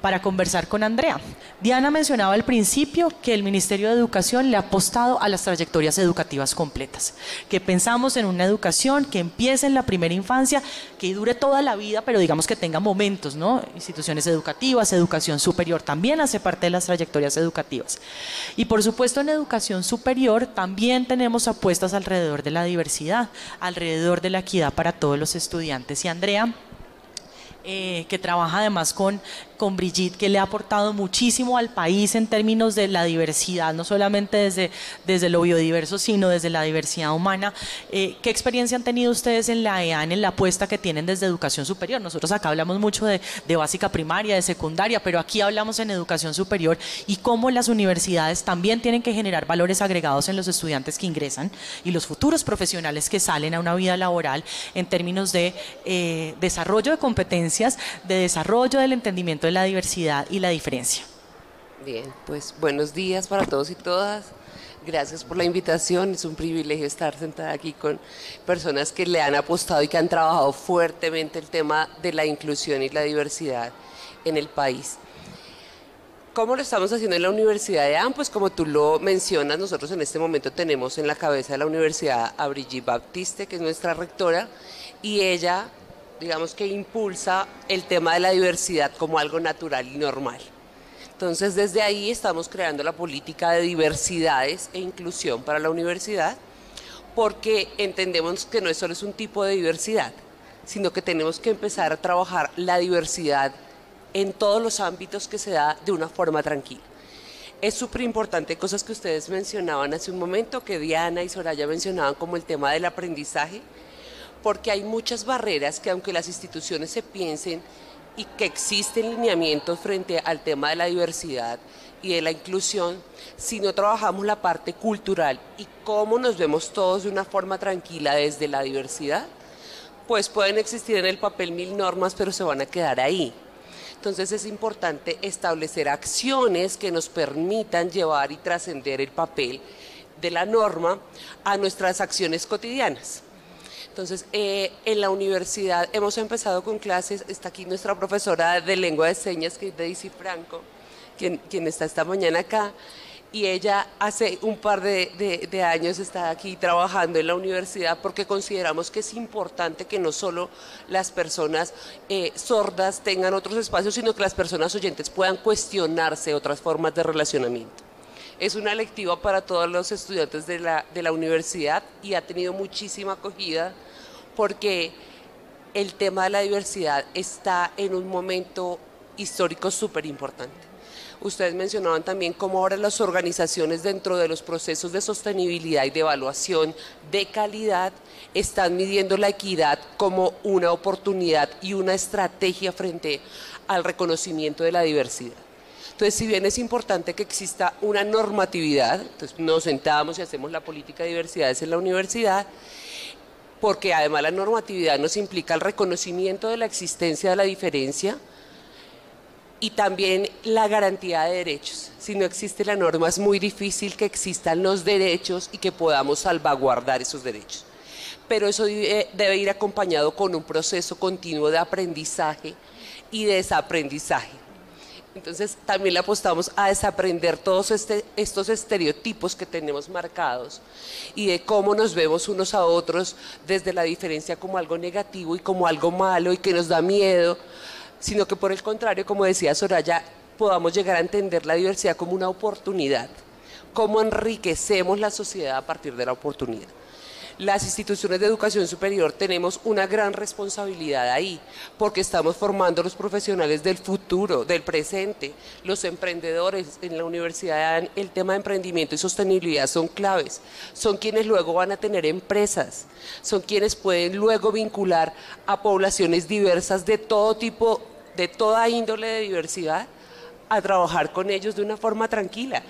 para conversar con Andrea. Diana mencionaba al principio que el Ministerio de Educación le ha apostado a las trayectorias educativas completas, que pensamos en una educación que empiece en la primera infancia, que dure toda la vida, pero digamos que tenga momentos, ¿no? Instituciones educativas, educación superior también hace parte de las trayectorias educativas. Y por supuesto en educación superior también tenemos apuestas alrededor de la diversidad, alrededor de la equidad para todos los estudiantes. Y Andrea, que trabaja además con Brigitte, que le ha aportado muchísimo al país en términos de la diversidad, no solamente desde lo biodiverso, sino desde la diversidad humana. ¿Qué experiencia han tenido ustedes en la EAN, en la apuesta que tienen desde educación superior? Nosotros acá hablamos mucho de básica primaria, de secundaria, pero aquí hablamos en educación superior y cómo las universidades también tienen que generar valores agregados en los estudiantes que ingresan y los futuros profesionales que salen a una vida laboral en términos de desarrollo de competencias, de desarrollo del entendimiento de la diversidad y la diferencia. Bien, pues buenos días para todos y todas. Gracias por la invitación. Es un privilegio estar sentada aquí con personas que le han apostado y que han trabajado fuertemente el tema de la inclusión y la diversidad en el país. ¿Cómo lo estamos haciendo en la Universidad de EAN? Pues como tú lo mencionas, nosotros en este momento tenemos en la cabeza de la universidad a Brigitte Baptiste, que es nuestra rectora, y ella, digamos que impulsa el tema de la diversidad como algo natural y normal. Entonces, desde ahí estamos creando la política de diversidades e inclusión para la universidad, porque entendemos que no solo es un tipo de diversidad, sino que tenemos que empezar a trabajar la diversidad en todos los ámbitos que se da de una forma tranquila. Es súper importante cosas que ustedes mencionaban hace un momento, que Diana y Soraya mencionaban, como el tema del aprendizaje, porque hay muchas barreras que, aunque las instituciones se piensen y que existen lineamientos frente al tema de la diversidad y de la inclusión, si no trabajamos la parte cultural y cómo nos vemos todos de una forma tranquila desde la diversidad, pues pueden existir en el papel 1000 normas, pero se van a quedar ahí. Entonces es importante establecer acciones que nos permitan llevar y trascender el papel de la norma a nuestras acciones cotidianas. Entonces, en la universidad hemos empezado con clases, está aquí nuestra profesora de lengua de señas, que es Daisy Franco, quien está esta mañana acá, y ella hace un par de años está aquí trabajando en la universidad porque consideramos que es importante que no solo las personas sordas tengan otros espacios, sino que las personas oyentes puedan cuestionarse otras formas de relacionamiento. Es una lectiva para todos los estudiantes de la universidad y ha tenido muchísima acogida porque el tema de la diversidad está en un momento histórico súper importante. Ustedes mencionaban también cómo ahora las organizaciones dentro de los procesos de sostenibilidad y de evaluación de calidad están midiendo la equidad como una oportunidad y una estrategia frente al reconocimiento de la diversidad. Entonces, si bien es importante que exista una normatividad, entonces nos sentamos y hacemos la política de diversidades en la universidad, porque además la normatividad nos implica el reconocimiento de la existencia de la diferencia y también la garantía de derechos. Si no existe la norma es muy difícil que existan los derechos y que podamos salvaguardar esos derechos. Pero eso debe ir acompañado con un proceso continuo de aprendizaje y de desaprendizaje. Entonces también le apostamos a desaprender todos estos estereotipos que tenemos marcados y de cómo nos vemos unos a otros desde la diferencia como algo negativo y como algo malo y que nos da miedo, sino que por el contrario, como decía Soraya, podamos llegar a entender la diversidad como una oportunidad, cómo enriquecemos la sociedad a partir de la oportunidad. Las instituciones de educación superior tenemos una gran responsabilidad ahí, porque estamos formando los profesionales del futuro, del presente, los emprendedores en la universidad. El tema de emprendimiento y sostenibilidad son claves, son quienes luego van a tener empresas, son quienes pueden luego vincular a poblaciones diversas de todo tipo, de toda índole de diversidad, a trabajar con ellos de una forma tranquila,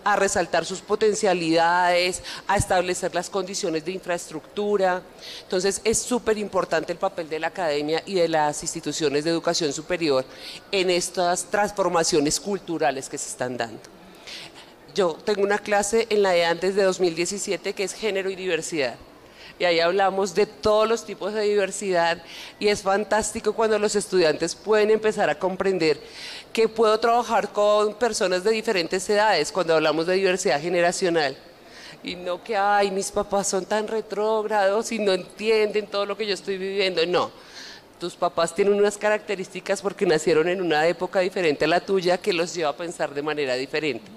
a resaltar sus potencialidades, a establecer las condiciones de infraestructura. Entonces es súper importante el papel de la academia y de las instituciones de educación superior en estas transformaciones culturales que se están dando. Yo tengo una clase en la EAN desde 2017 que es género y diversidad. Y ahí hablamos de todos los tipos de diversidad y es fantástico cuando los estudiantes pueden empezar a comprender que puedo trabajar con personas de diferentes edades cuando hablamos de diversidad generacional. Y no que, ay, mis papás son tan retrógrados y no entienden todo lo que yo estoy viviendo. No, tus papás tienen unas características porque nacieron en una época diferente a la tuya que los lleva a pensar de manera diferente.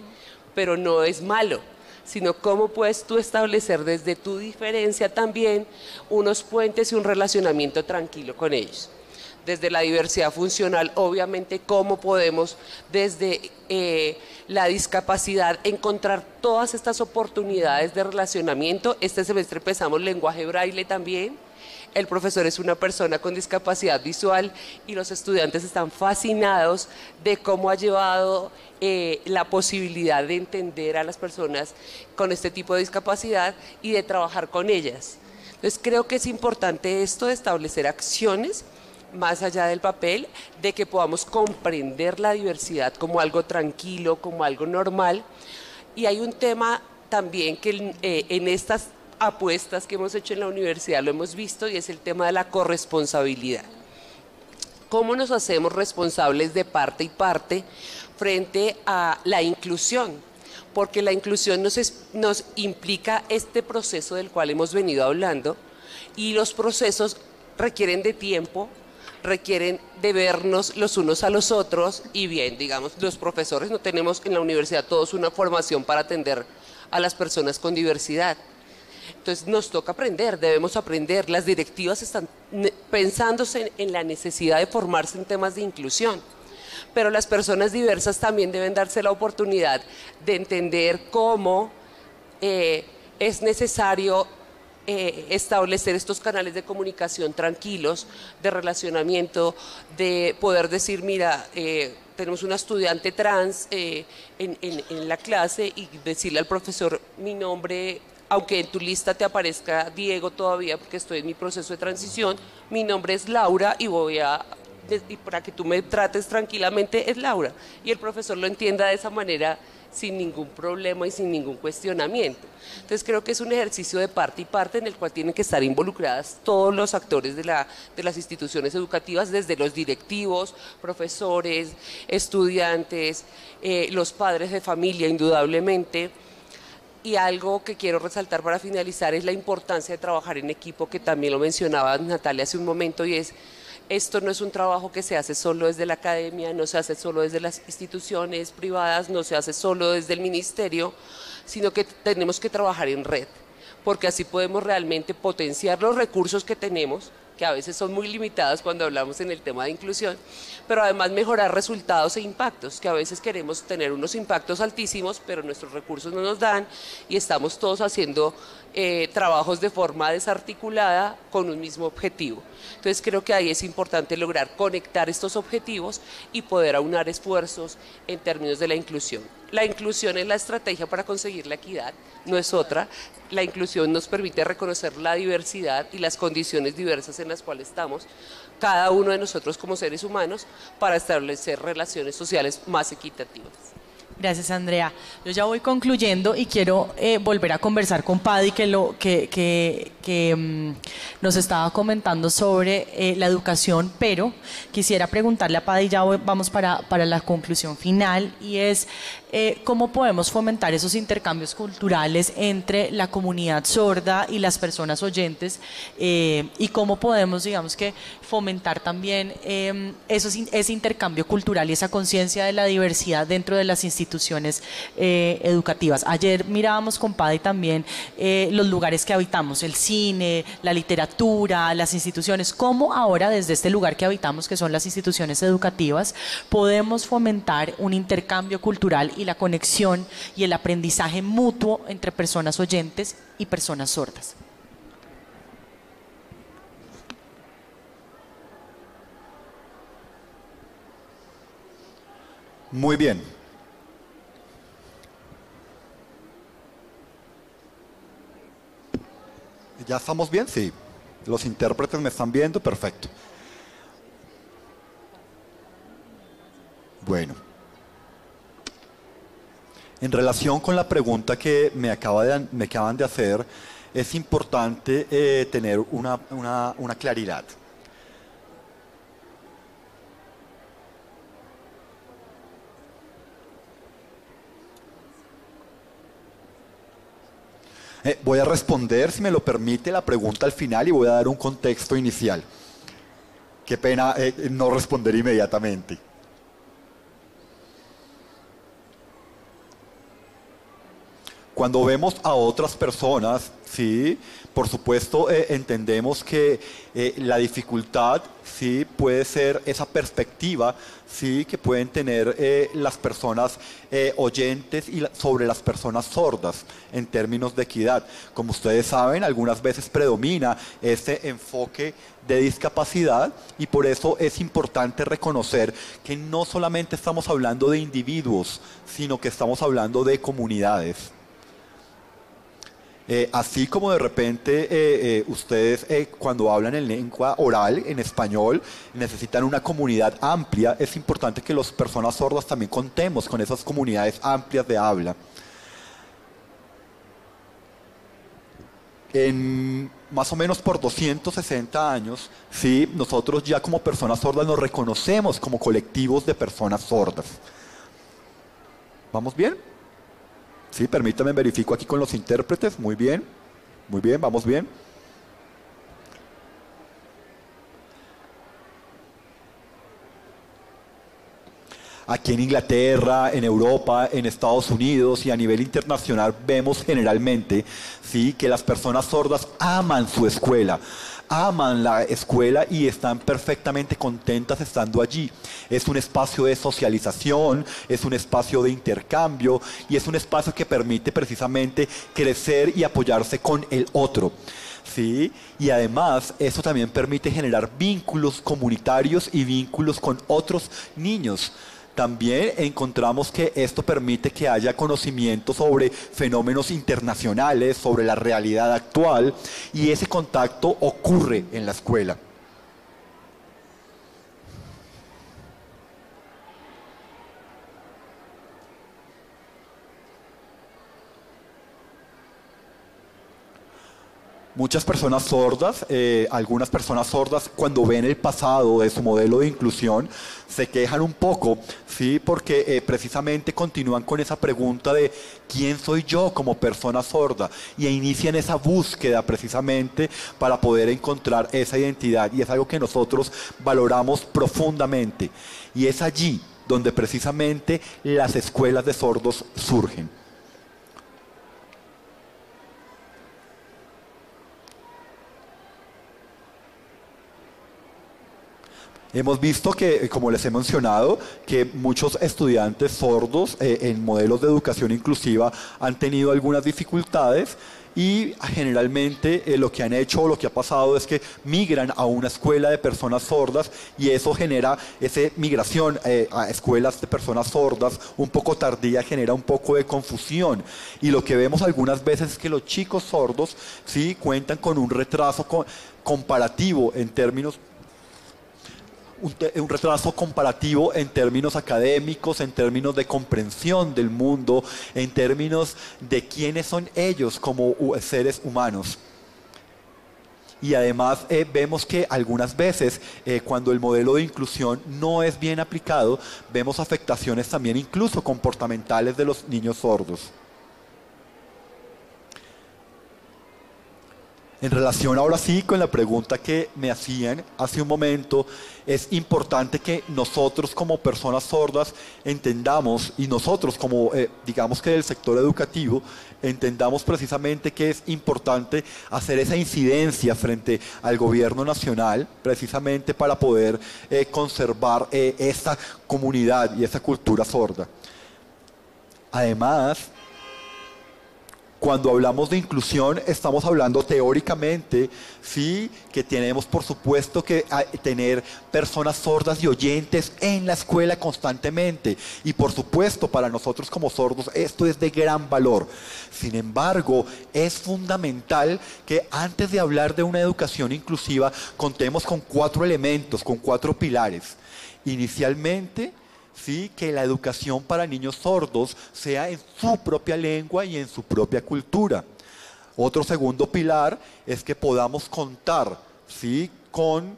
Pero no es malo, sino cómo puedes tú establecer desde tu diferencia también unos puentes y un relacionamiento tranquilo con ellos. Desde la diversidad funcional, obviamente, cómo podemos desde la discapacidad encontrar todas estas oportunidades de relacionamiento. Este semestre empezamos lenguaje braille también. El profesor es una persona con discapacidad visual y los estudiantes están fascinados de cómo ha llevado la posibilidad de entender a las personas con este tipo de discapacidad y de trabajar con ellas. Entonces creo que es importante esto de establecer acciones más allá del papel, de que podamos comprender la diversidad como algo tranquilo, como algo normal. Y hay un tema también que en estas apuestas que hemos hecho en la universidad lo hemos visto y es el tema de la corresponsabilidad. ¿Cómo nos hacemos responsables de parte y parte frente a la inclusión? Porque la inclusión nos implica este proceso del cual hemos venido hablando y los procesos requieren de tiempo, requieren de vernos los unos a los otros y bien, digamos, los profesores no tenemos en la universidad todos una formación para atender a las personas con diversidad. Entonces nos toca aprender, debemos aprender. Las directivas están pensándose en la necesidad de formarse en temas de inclusión, pero las personas diversas también deben darse la oportunidad de entender cómo es necesario establecer estos canales de comunicación tranquilos, de relacionamiento, de poder decir, mira, tenemos una estudiante trans en la clase y decirle al profesor, mi nombre, aunque en tu lista te aparezca Diego todavía porque estoy en mi proceso de transición, mi nombre es Laura y voy a y para que tú me trates tranquilamente es Laura. Y el profesor lo entienda de esa manera sin ningún problema y sin ningún cuestionamiento. Entonces creo que es un ejercicio de parte y parte en el cual tienen que estar involucradas todos los actores de las instituciones educativas, desde los directivos, profesores, estudiantes, los padres de familia, indudablemente. Y algo que quiero resaltar para finalizar es la importancia de trabajar en equipo, que también lo mencionaba Natalia hace un momento, y es: esto no es un trabajo que se hace solo desde la academia, no se hace solo desde las instituciones privadas, no se hace solo desde el ministerio, sino que tenemos que trabajar en red, porque así podemos realmente potenciar los recursos que tenemos, que a veces son muy limitados cuando hablamos en el tema de inclusión, pero además mejorar resultados e impactos, que a veces queremos tener unos impactos altísimos, pero nuestros recursos no nos dan y estamos todos haciendo trabajos de forma desarticulada con un mismo objetivo. Entonces creo que ahí es importante lograr conectar estos objetivos y poder aunar esfuerzos en términos de la inclusión. La inclusión es la estrategia para conseguir la equidad, no es otra. La inclusión nos permite reconocer la diversidad y las condiciones diversas en las cuales estamos, cada uno de nosotros como seres humanos, para establecer relaciones sociales más equitativas. Gracias, Andrea. Yo ya voy concluyendo y quiero volver a conversar con Paddy, que nos estaba comentando sobre la educación, pero quisiera preguntarle a Paddy, ya vamos para la conclusión final, y es cómo podemos fomentar esos intercambios culturales entre la comunidad sorda y las personas oyentes, y cómo podemos, digamos que, fomentar también ese intercambio cultural y esa conciencia de la diversidad dentro de las instituciones educativas. Ayer mirábamos con Paddy también los lugares que habitamos, el cine, la literatura, las instituciones, cómo ahora desde este lugar que habitamos, que son las instituciones educativas, podemos fomentar un intercambio cultural y la conexión y el aprendizaje mutuo entre personas oyentes y personas sordas. Muy bien. ¿Ya estamos bien? Sí. Los intérpretes me están viendo, perfecto. Bueno. En relación con la pregunta que me acaban de hacer, es importante tener una claridad. Voy a responder, si me lo permite, la pregunta al final y voy a dar un contexto inicial. Qué pena no responder inmediatamente. Cuando vemos a otras personas, sí, por supuesto entendemos que la dificultad, sí, puede ser esa perspectiva, sí, que pueden tener las personas oyentes y sobre las personas sordas en términos de equidad. Como ustedes saben, algunas veces predomina ese enfoque de discapacidad y por eso es importante reconocer que no solamente estamos hablando de individuos, sino que estamos hablando de comunidades. Así como de repente ustedes cuando hablan en lengua oral, en español, necesitan una comunidad amplia, es importante que las personas sordas también contemos con esas comunidades amplias de habla. En más o menos por 260 años, sí, nosotros ya como personas sordas nos reconocemos como colectivos de personas sordas. ¿Vamos bien? Sí, permítame, verifico aquí con los intérpretes. Muy bien, vamos bien. Aquí en Inglaterra, en Europa, en Estados Unidos y a nivel internacional vemos generalmente, sí, que las personas sordas aman su escuela. Aman la escuela y están perfectamente contentas estando allí. Es un espacio de socialización, es un espacio de intercambio y es un espacio que permite precisamente crecer y apoyarse con el otro. ¿Sí? Y además eso también permite generar vínculos comunitarios y vínculos con otros niños. También encontramos que esto permite que haya conocimiento sobre fenómenos internacionales, sobre la realidad actual, y ese contacto ocurre en la escuela. Muchas personas sordas, algunas personas sordas, cuando ven el pasado de su modelo de inclusión, se quejan un poco, ¿sí? Porque precisamente continúan con esa pregunta de ¿quién soy yo como persona sorda? Y inician esa búsqueda precisamente para poder encontrar esa identidad. Y es algo que nosotros valoramos profundamente. Y es allí donde precisamente las escuelas de sordos surgen. Hemos visto que, como les he mencionado, que muchos estudiantes sordos en modelos de educación inclusiva han tenido algunas dificultades y generalmente lo que han hecho o lo que ha pasado es que migran a una escuela de personas sordas y eso genera, esa migración a escuelas de personas sordas un poco tardía, genera un poco de confusión. Y lo que vemos algunas veces es que los chicos sordos sí cuentan con un retraso comparativo en términos un retraso comparativo en términos académicos, en términos de comprensión del mundo, en términos de quiénes son ellos como seres humanos. Y además vemos que algunas veces cuando el modelo de inclusión no es bien aplicado, vemos afectaciones también incluso comportamentales de los niños sordos. En relación ahora sí con la pregunta que me hacían hace un momento, es importante que nosotros como personas sordas entendamos, y nosotros como digamos que del sector educativo, entendamos precisamente que es importante hacer esa incidencia frente al gobierno nacional, precisamente para poder conservar esta comunidad y esa cultura sorda. Además, cuando hablamos de inclusión, estamos hablando teóricamente, sí, que tenemos por supuesto que tener personas sordas y oyentes en la escuela constantemente. Y por supuesto, para nosotros como sordos, esto es de gran valor. Sin embargo, es fundamental que antes de hablar de una educación inclusiva, contemos con 4 elementos, con 4 pilares. Inicialmente, sí, que la educación para niños sordos sea en su propia lengua y en su propia cultura. Otro segundo pilar es que podamos contar, sí, con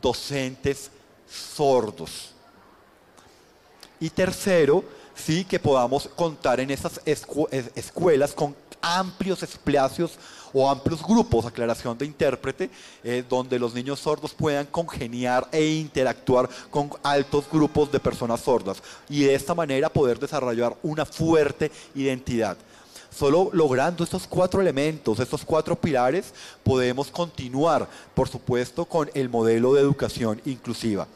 docentes sordos. Y tercero, sí, que podamos contar en esas escuelas con amplios espacios o amplios grupos, aclaración de intérprete, donde los niños sordos puedan congeniar e interactuar con altos grupos de personas sordas y de esta manera poder desarrollar una fuerte identidad. Solo logrando estos 4 elementos, estos 4 pilares, podemos continuar, por supuesto, con el modelo de educación inclusiva.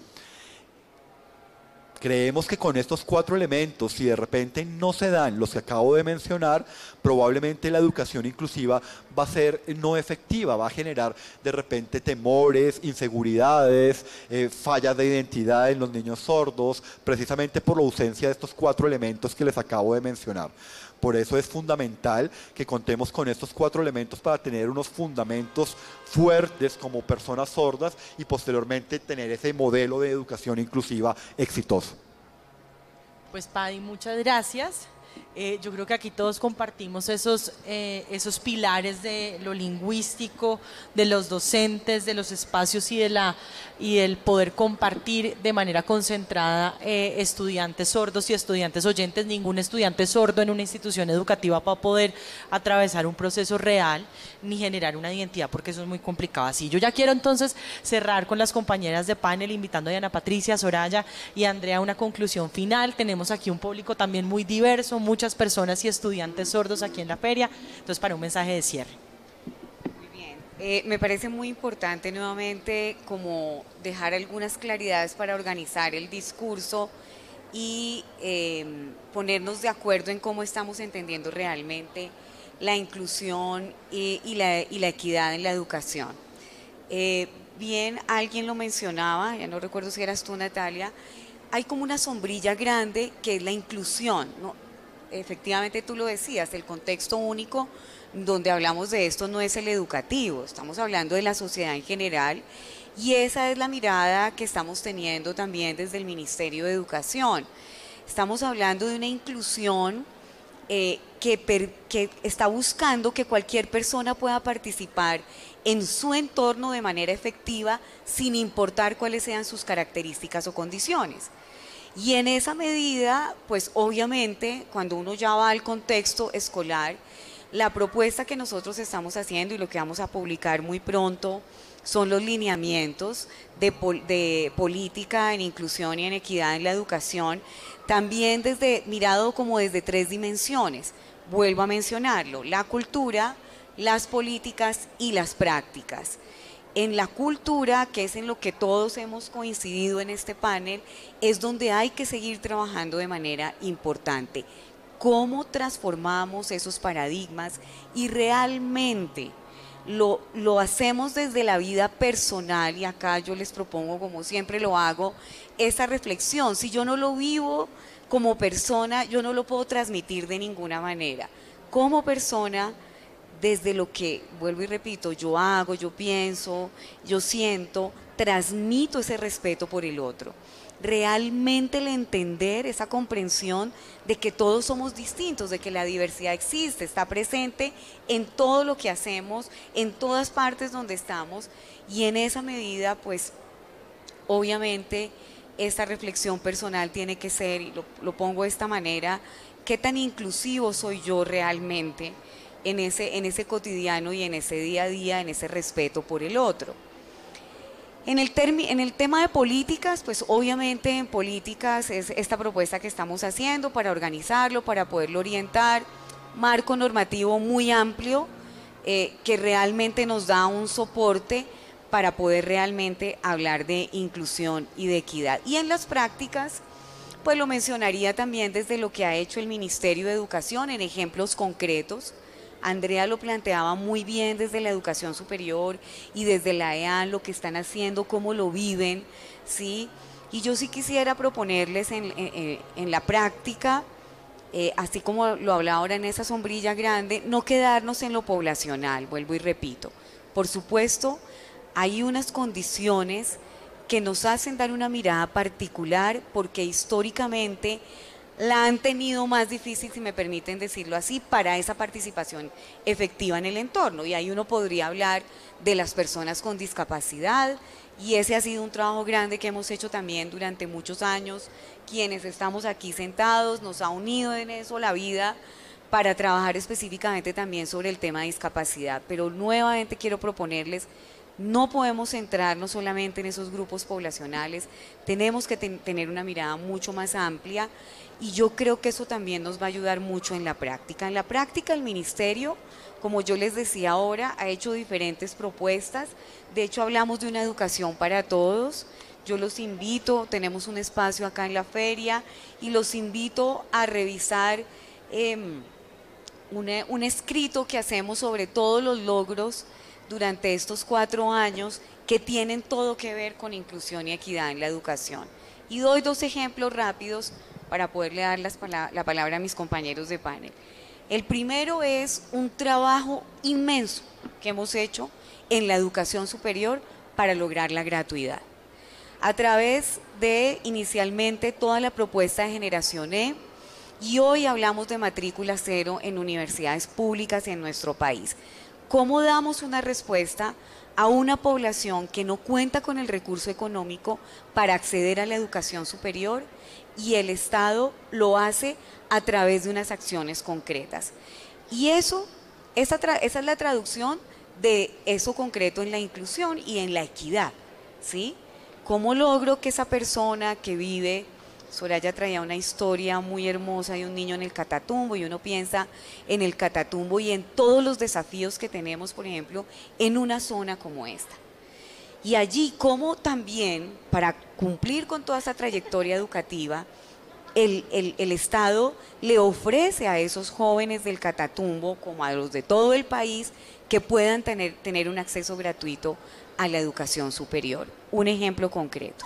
Creemos que con estos 4 elementos, si de repente no se dan los que acabo de mencionar, probablemente la educación inclusiva va a ser no efectiva, va a generar de repente temores, inseguridades, fallas de identidad en los niños sordos, precisamente por la ausencia de estos 4 elementos que les acabo de mencionar. Por eso es fundamental que contemos con estos 4 elementos para tener unos fundamentos fuertes como personas sordas y posteriormente tener ese modelo de educación inclusiva exitoso. Pues Paddy, muchas gracias. Yo creo que aquí todos compartimos esos pilares de lo lingüístico, de los docentes, de los espacios y del poder compartir de manera concentrada estudiantes sordos y estudiantes oyentes. Ningún estudiante sordo en una institución educativa va a poder atravesar un proceso real ni generar una identidad, porque eso es muy complicado así. Yo ya quiero entonces cerrar con las compañeras de panel, invitando a Diana Patricia, Soraya y Andrea a una conclusión final. Tenemos aquí un público también muy diverso, muchas personas y estudiantes sordos aquí en la feria, entonces para un mensaje de cierre. Muy bien, me parece muy importante nuevamente como dejar algunas claridades para organizar el discurso y ponernos de acuerdo en cómo estamos entendiendo realmente la inclusión y la equidad en la educación. Bien, alguien lo mencionaba, ya no recuerdo si eras tú, Natalia, hay como una sombrilla grande que es la inclusión, ¿no? Efectivamente tú lo decías, el contexto único donde hablamos de esto no es el educativo, estamos hablando de la sociedad en general y esa es la mirada que estamos teniendo también desde el Ministerio de Educación. Estamos hablando de una inclusión que está buscando que cualquier persona pueda participar en su entorno de manera efectiva sin importar cuáles sean sus características o condiciones. Y en esa medida, pues obviamente, cuando uno ya va al contexto escolar, la propuesta que nosotros estamos haciendo y lo que vamos a publicar muy pronto son los lineamientos de política en inclusión y en equidad en la educación, también mirado como desde 3 dimensiones. Vuelvo a mencionarlo: la cultura, las políticas y las prácticas. En la cultura, que es en lo que todos hemos coincidido en este panel, es donde hay que seguir trabajando de manera importante. ¿Cómo transformamos esos paradigmas y realmente lo hacemos desde la vida personal? Y acá yo les propongo, como siempre lo hago, esa reflexión. Si yo no lo vivo como persona, yo no lo puedo transmitir de ninguna manera. Como persona, desde lo que, vuelvo y repito, yo hago, yo pienso, yo siento, transmito ese respeto por el otro. Realmente el entender esa comprensión de que todos somos distintos, de que la diversidad existe, está presente en todo lo que hacemos, en todas partes donde estamos, y en esa medida, pues, obviamente, esta reflexión personal tiene que ser, y lo pongo de esta manera: ¿qué tan inclusivo soy yo realmente en ese cotidiano y en ese día a día, en ese respeto por el otro? En el tema de políticas, pues obviamente en políticas es esta propuesta que estamos haciendo para organizarlo, para poderlo orientar, marco normativo muy amplio que realmente nos da un soporte para poder realmente hablar de inclusión y de equidad. Y en las prácticas, pues lo mencionaría también desde lo que ha hecho el Ministerio de Educación en ejemplos concretos. Andrea lo planteaba muy bien desde la educación superior y desde la EAN, lo que están haciendo, cómo lo viven, ¿sí? Y yo sí quisiera proponerles en la práctica, así como lo hablaba ahora en esa sombrilla grande, no quedarnos en lo poblacional, vuelvo y repito. Por supuesto, hay unas condiciones que nos hacen dar una mirada particular porque históricamente la han tenido más difícil, si me permiten decirlo así, para esa participación efectiva en el entorno. Y ahí uno podría hablar de las personas con discapacidad, y ese ha sido un trabajo grande que hemos hecho también durante muchos años. Quienes estamos aquí sentados, nos ha unido en eso la vida para trabajar específicamente también sobre el tema de discapacidad. Pero nuevamente quiero proponerles: no podemos centrarnos solamente en esos grupos poblacionales, tenemos que tener una mirada mucho más amplia, y yo creo que eso también nos va a ayudar mucho en la práctica. En la práctica, el Ministerio, como yo les decía ahora, ha hecho diferentes propuestas. De hecho, hablamos de una educación para todos. Yo los invito, tenemos un espacio acá en la feria, y los invito a revisar un escrito que hacemos sobre todos los logros durante estos 4 años que tienen todo que ver con inclusión y equidad en la educación. Y doy 2 ejemplos rápidos para poderle dar la palabra a mis compañeros de panel. El primero es un trabajo inmenso que hemos hecho en la educación superior para lograr la gratuidad. A través de inicialmente toda la propuesta de Generación E, y hoy hablamos de matrícula cero en universidades públicas en nuestro país. ¿Cómo damos una respuesta a una población que no cuenta con el recurso económico para acceder a la educación superior? Y el Estado lo hace a través de unas acciones concretas. Y esa es la traducción de eso concreto en la inclusión y en la equidad, ¿sí? ¿Cómo logro que esa persona que vive... Soraya traía una historia muy hermosa de un niño en el Catatumbo, y uno piensa en el Catatumbo y en todos los desafíos que tenemos, por ejemplo, en una zona como esta. Y allí, como también, para cumplir con toda esa trayectoria educativa, el Estado le ofrece a esos jóvenes del Catatumbo, como a los de todo el país, que puedan tener un acceso gratuito a la educación superior. Un ejemplo concreto.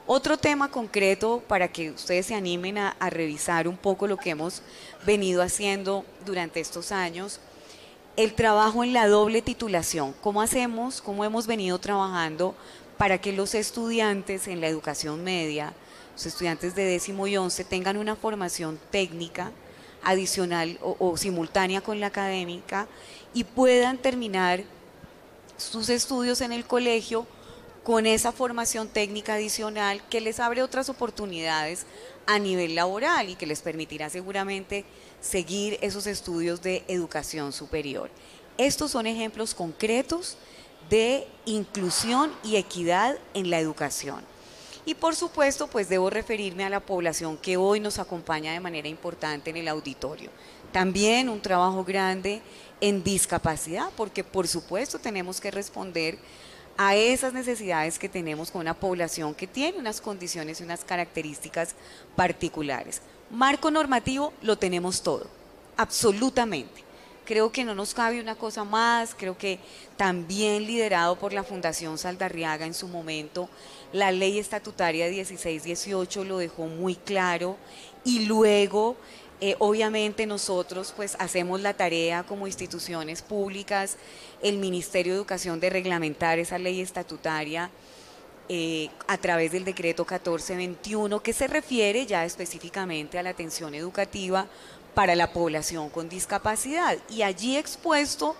Otro tema concreto para que ustedes se animen a revisar un poco lo que hemos venido haciendo durante estos años, el trabajo en la doble titulación. ¿Cómo hacemos? ¿Cómo hemos venido trabajando para que los estudiantes en la educación media, los estudiantes de 10º y 11, tengan una formación técnica adicional o simultánea con la académica y puedan terminar sus estudios en el colegio con esa formación técnica adicional que les abre otras oportunidades a nivel laboral y que les permitirá seguramente seguir esos estudios de educación superior. Estos son ejemplos concretos de inclusión y equidad en la educación. Y por supuesto, pues debo referirme a la población que hoy nos acompaña de manera importante en el auditorio. También un trabajo grande en discapacidad, porque por supuesto tenemos que responder a esas necesidades que tenemos con una población que tiene unas condiciones y unas características particulares. Marco normativo lo tenemos todo, absolutamente. Creo que no nos cabe una cosa más, creo que también liderado por la Fundación Saldarriaga en su momento, la ley estatutaria 1618 lo dejó muy claro y luego obviamente nosotros pues hacemos la tarea como instituciones públicas, el Ministerio de Educación de reglamentar esa ley estatutaria a través del decreto 1421 que se refiere ya específicamente a la atención educativa para la población con discapacidad y allí expuesto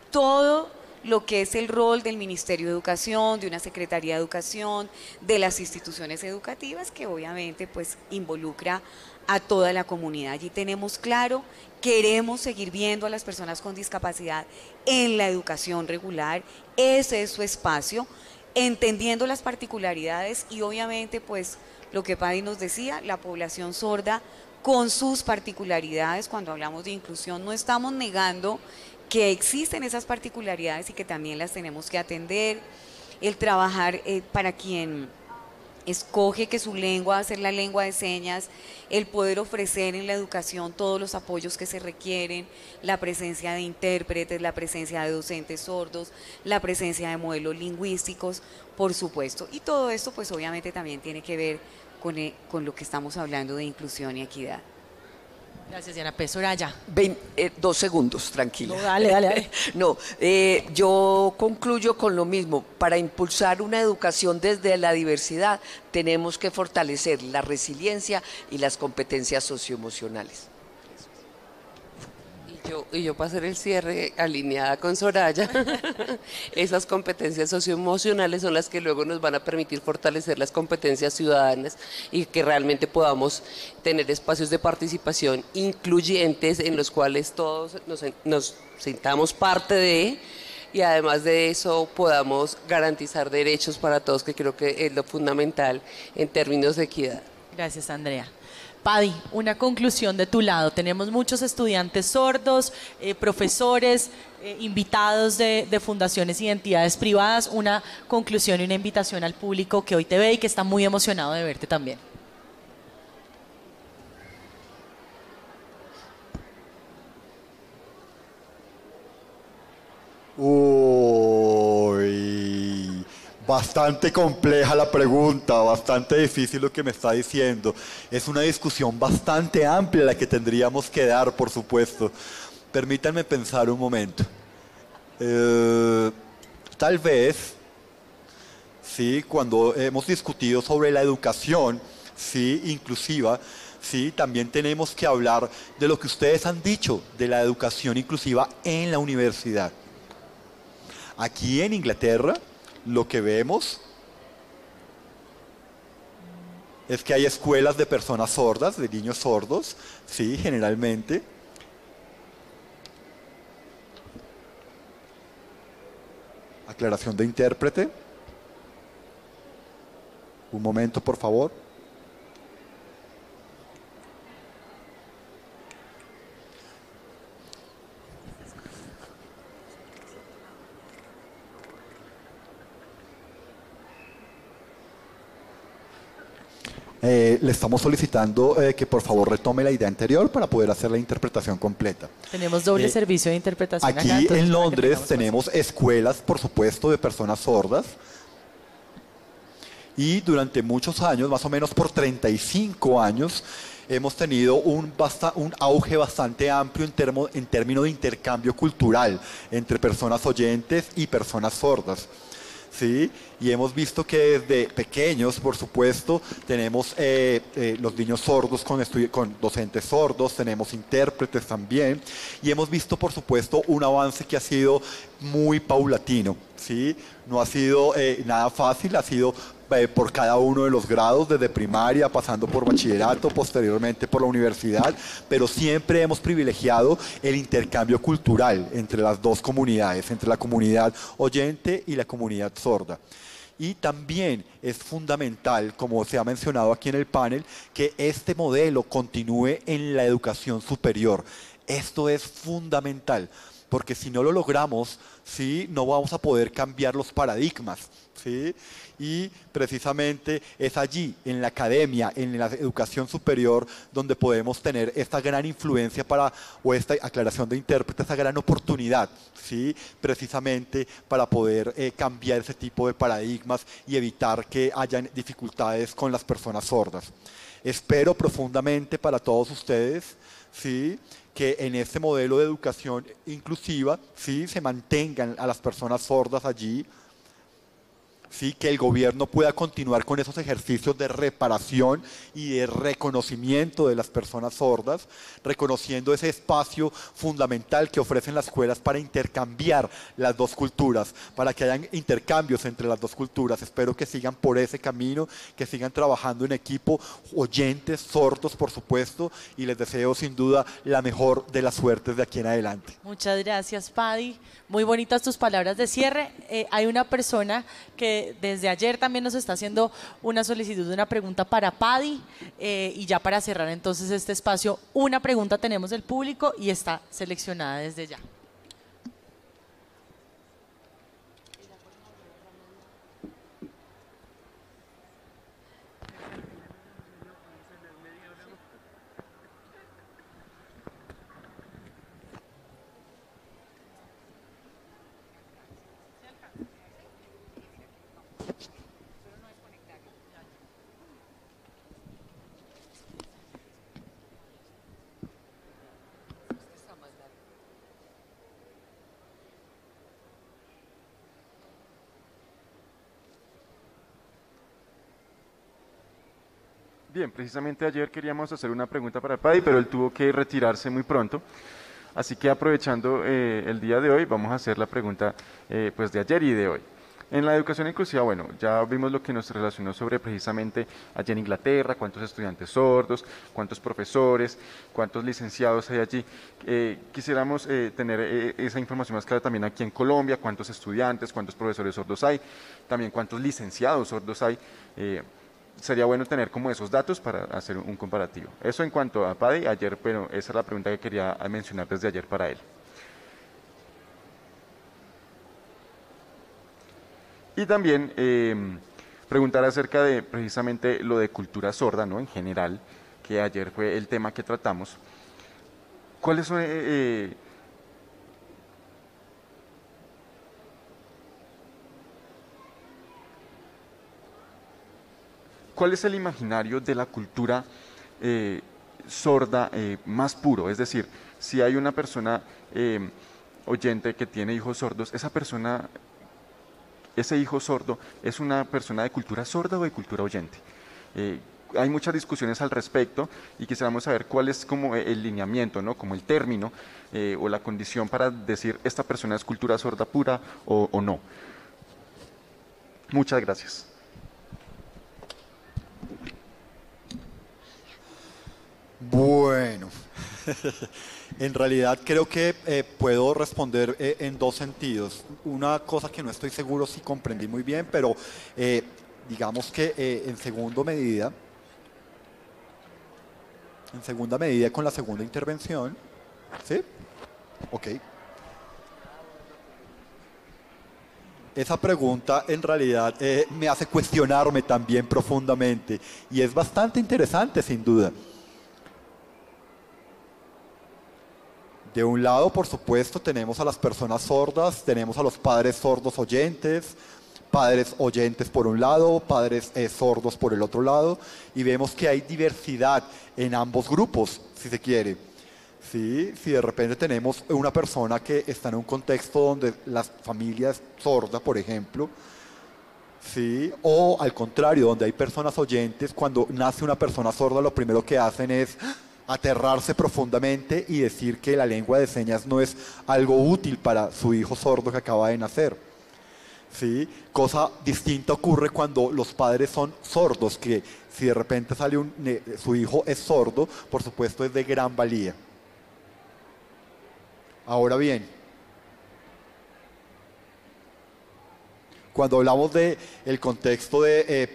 todo lo que es el rol del Ministerio de Educación, de una Secretaría de Educación, de las instituciones educativas que obviamente pues involucra a toda la comunidad. Allí tenemos claro, queremos seguir viendo a las personas con discapacidad en la educación regular, ese es su espacio, entendiendo las particularidades y obviamente pues lo que Paddy nos decía, la población sorda con sus particularidades, cuando hablamos de inclusión no estamos negando que existen esas particularidades y que también las tenemos que atender, el trabajar para quien escoge que su lengua va a ser la lengua de señas, el poder ofrecer en la educación todos los apoyos que se requieren, la presencia de intérpretes, la presencia de docentes sordos, la presencia de modelos lingüísticos, por supuesto. Y todo esto pues obviamente también tiene que ver con lo que estamos hablando de inclusión y equidad. Gracias, Diana P. Soraya. 2 segundos, tranquila. No, dale. No, yo concluyo con lo mismo. Para impulsar una educación desde la diversidad, tenemos que fortalecer la resiliencia y las competencias socioemocionales. Y yo para hacer el cierre alineada con Soraya, esas competencias socioemocionales son las que luego nos van a permitir fortalecer las competencias ciudadanas y que realmente podamos tener espacios de participación incluyentes en los cuales todos nos sintamos parte de, y además de eso podamos garantizar derechos para todos, que creo que es lo fundamental en términos de equidad. Gracias, Andrea. Paddy, una conclusión de tu lado. Tenemos muchos estudiantes sordos, profesores, invitados de fundaciones y entidades privadas. Una conclusión y una invitación al público que hoy te ve y que está muy emocionado de verte también. Bastante compleja la pregunta, bastante difícil lo que me está diciendo. Es una discusión bastante amplia la que tendríamos que dar, por supuesto. Permítanme pensar un momento. Tal vez, sí, cuando hemos discutido sobre la educación, sí, inclusiva, sí, también tenemos que hablar de lo que ustedes han dicho, de la educación inclusiva en la universidad. Aquí en Inglaterra, lo que vemos es que hay escuelas de personas sordas, de niños sordos, sí, generalmente. Aclaración de intérprete. Un momento, por favor. Le estamos solicitando que por favor retome la idea anterior para poder hacer la interpretación completa. Tenemos doble servicio de interpretación aquí acá. En Londres tenemos escuelas, por supuesto, de personas sordas. Y durante muchos años, más o menos por 35 años, hemos tenido un auge bastante amplio en términos de intercambio cultural entre personas oyentes y personas sordas. ¿sí? Y hemos visto que desde pequeños, por supuesto, tenemos los niños sordos con docentes sordos, tenemos intérpretes también, y hemos visto, por supuesto, un avance que ha sido muy paulatino, ¿sí? No ha sido nada fácil, ha sido por cada uno de los grados, desde primaria, pasando por bachillerato, posteriormente por la universidad, pero siempre hemos privilegiado el intercambio cultural entre las dos comunidades, entre la comunidad oyente y la comunidad sorda. Y también es fundamental, como se ha mencionado aquí en el panel, que este modelo continúe en la educación superior. Esto es fundamental, porque si no lo logramos, ¿sí?, no vamos a poder cambiar los paradigmas, ¿sí? Y precisamente es allí, en la academia, en la educación superior, donde podemos tener esta gran influencia o esta aclaración de intérprete, esta gran oportunidad, ¿sí?, precisamente para poder cambiar ese tipo de paradigmas y evitar que hayan dificultades con las personas sordas. Espero profundamente para todos ustedes, ¿sí?, que en este modelo de educación inclusiva, ¿sí?, se mantengan a las personas sordas allí, ¿sí?, que el gobierno pueda continuar con esos ejercicios de reparación y de reconocimiento de las personas sordas, reconociendo ese espacio fundamental que ofrecen las escuelas para intercambiar las dos culturas, para que hayan intercambios entre las dos culturas. Espero que sigan por ese camino, que sigan trabajando en equipo, oyentes, sordos, por supuesto, y les deseo sin duda la mejor de las suertes de aquí en adelante. Muchas gracias, Paddy. Muy bonitas tus palabras de cierre. Hay una persona que desde ayer también nos está haciendo una solicitud de una pregunta para Paddy, y ya para cerrar entonces este espacio, una pregunta tenemos del público y está seleccionada desde ya. Bien, precisamente ayer queríamos hacer una pregunta para Paddy, pero él tuvo que retirarse muy pronto. Así que aprovechando el día de hoy, vamos a hacer la pregunta pues de ayer y de hoy. En la educación inclusiva, bueno, ya vimos lo que nos relacionó sobre precisamente allí en Inglaterra, cuántos estudiantes sordos, cuántos profesores, cuántos licenciados hay allí. Quisiéramos tener esa información más clara también aquí en Colombia, cuántos estudiantes, cuántos profesores sordos hay, también cuántos licenciados sordos hay. Sería bueno tener como esos datos para hacer un comparativo. Eso en cuanto a Paddy, ayer, pero esa es la pregunta que quería mencionar desde ayer para él. Y también preguntar acerca de precisamente lo de cultura sorda, ¿no?, en general, que ayer fue el tema que tratamos. ¿Cuáles son ¿cuál es el imaginario de la cultura sorda más puro? Es decir, si hay una persona oyente que tiene hijos sordos, esa persona, ese hijo sordo, ¿es una persona de cultura sorda o de cultura oyente? Hay muchas discusiones al respecto y quisiéramos saber cuál es como el lineamiento, ¿no?, como el término o la condición para decir esta persona es cultura sorda pura o no. Muchas gracias. Bueno, en realidad creo que puedo responder en dos sentidos. Una cosa que no estoy seguro si comprendí muy bien, pero digamos que en segunda medida con la segunda intervención, ¿sí? Ok. Esa pregunta en realidad me hace cuestionarme también profundamente y es bastante interesante sin duda. De un lado, por supuesto, tenemos a las personas sordas, tenemos a los padres sordos oyentes, padres oyentes por un lado, padres sordos por el otro lado, y vemos que hay diversidad en ambos grupos, si se quiere. ¿Sí? Si de repente tenemos una persona que está en un contexto donde la familia es sorda, por ejemplo, ¿sí? O al contrario, donde hay personas oyentes, cuando nace una persona sorda, lo primero que hacen es aterrarse profundamente y decir que la lengua de señas no es algo útil para su hijo sordo que acaba de nacer. ¿Sí? Cosa distinta ocurre cuando los padres son sordos, que si de repente sale su hijo es sordo, por supuesto es de gran valía. Ahora bien, cuando hablamos del contexto de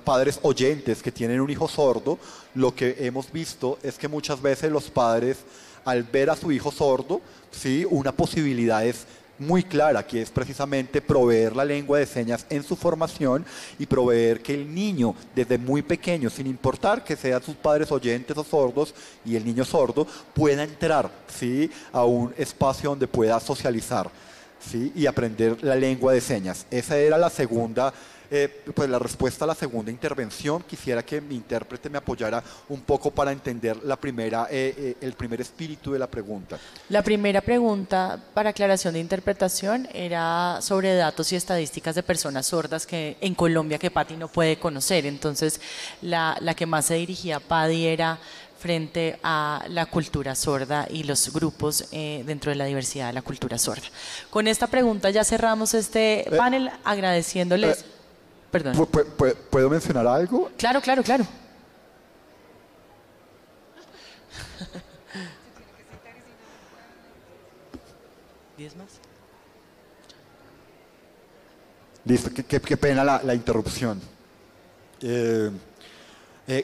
padres oyentes que tienen un hijo sordo, lo que hemos visto es que muchas veces los padres, al ver a su hijo sordo, ¿sí? Una posibilidad es muy clara, que es precisamente proveer la lengua de señas en su formación y proveer que el niño, desde muy pequeño, sin importar que sean sus padres oyentes o sordos, y el niño sordo, pueda entrar, ¿sí? A un espacio donde pueda socializar, ¿sí? Y aprender la lengua de señas. Esa era la segunda, pues la respuesta a la segunda intervención. Quisiera que mi intérprete me apoyara un poco para entender la primera, el primer espíritu de la pregunta. La primera pregunta para aclaración de interpretación era sobre datos y estadísticas de personas sordas que en Colombia que Patti no puede conocer. Entonces, la que más se dirigía a Patti era frente a la cultura sorda y los grupos dentro de la diversidad de la cultura sorda. Con esta pregunta ya cerramos este panel agradeciéndoles... Perdón. ¿Puedo mencionar algo? Claro, claro, claro. ¿10 más? Listo, qué pena la interrupción.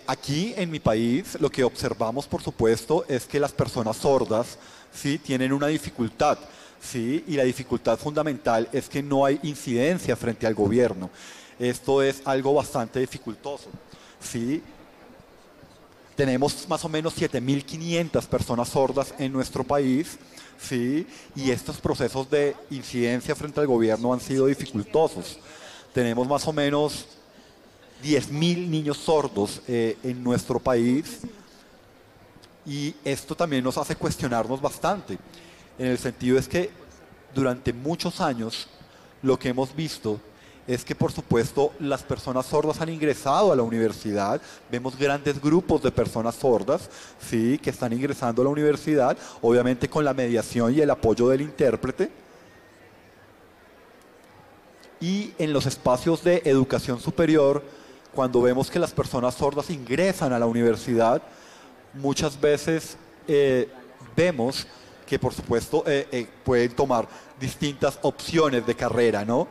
Aquí en mi país lo que observamos, por supuesto, es que las personas sordas, ¿sí? Tienen una dificultad, ¿sí? Y la dificultad fundamental es que no hay incidencia frente al gobierno. Esto es algo bastante dificultoso, ¿sí? Tenemos más o menos 7.500 personas sordas en nuestro país, ¿sí? Y estos procesos de incidencia frente al gobierno han sido dificultosos. Tenemos más o menos 10.000 niños sordos en nuestro país, y esto también nos hace cuestionarnos bastante, en el sentido es que durante muchos años lo que hemos visto es que, por supuesto, las personas sordas han ingresado a la universidad. Vemos grandes grupos de personas sordas, ¿sí? Que están ingresando a la universidad, obviamente con la mediación y el apoyo del intérprete. Y en los espacios de educación superior, cuando vemos que las personas sordas ingresan a la universidad, muchas veces vemos que, por supuesto, pueden tomar distintas opciones de carrera, ¿no?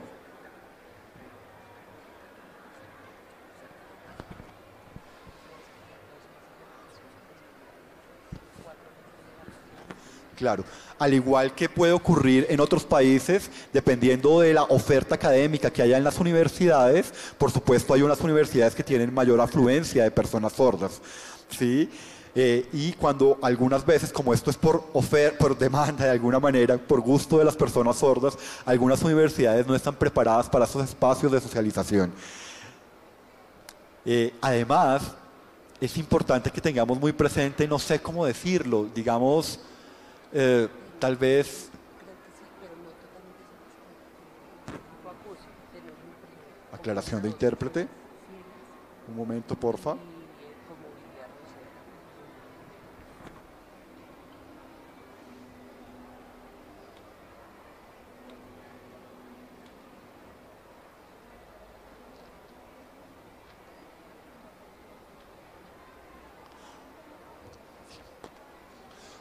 Claro, al igual que puede ocurrir en otros países, dependiendo de la oferta académica que haya en las universidades, por supuesto hay unas universidades que tienen mayor afluencia de personas sordas, ¿sí? Y cuando algunas veces, como esto es por demanda de alguna manera, por gusto de las personas sordas, algunas universidades no están preparadas para esos espacios de socialización. Además, es importante que tengamos muy presente, no sé cómo decirlo, digamos... tal vez aclaración de intérprete. Un momento, porfa.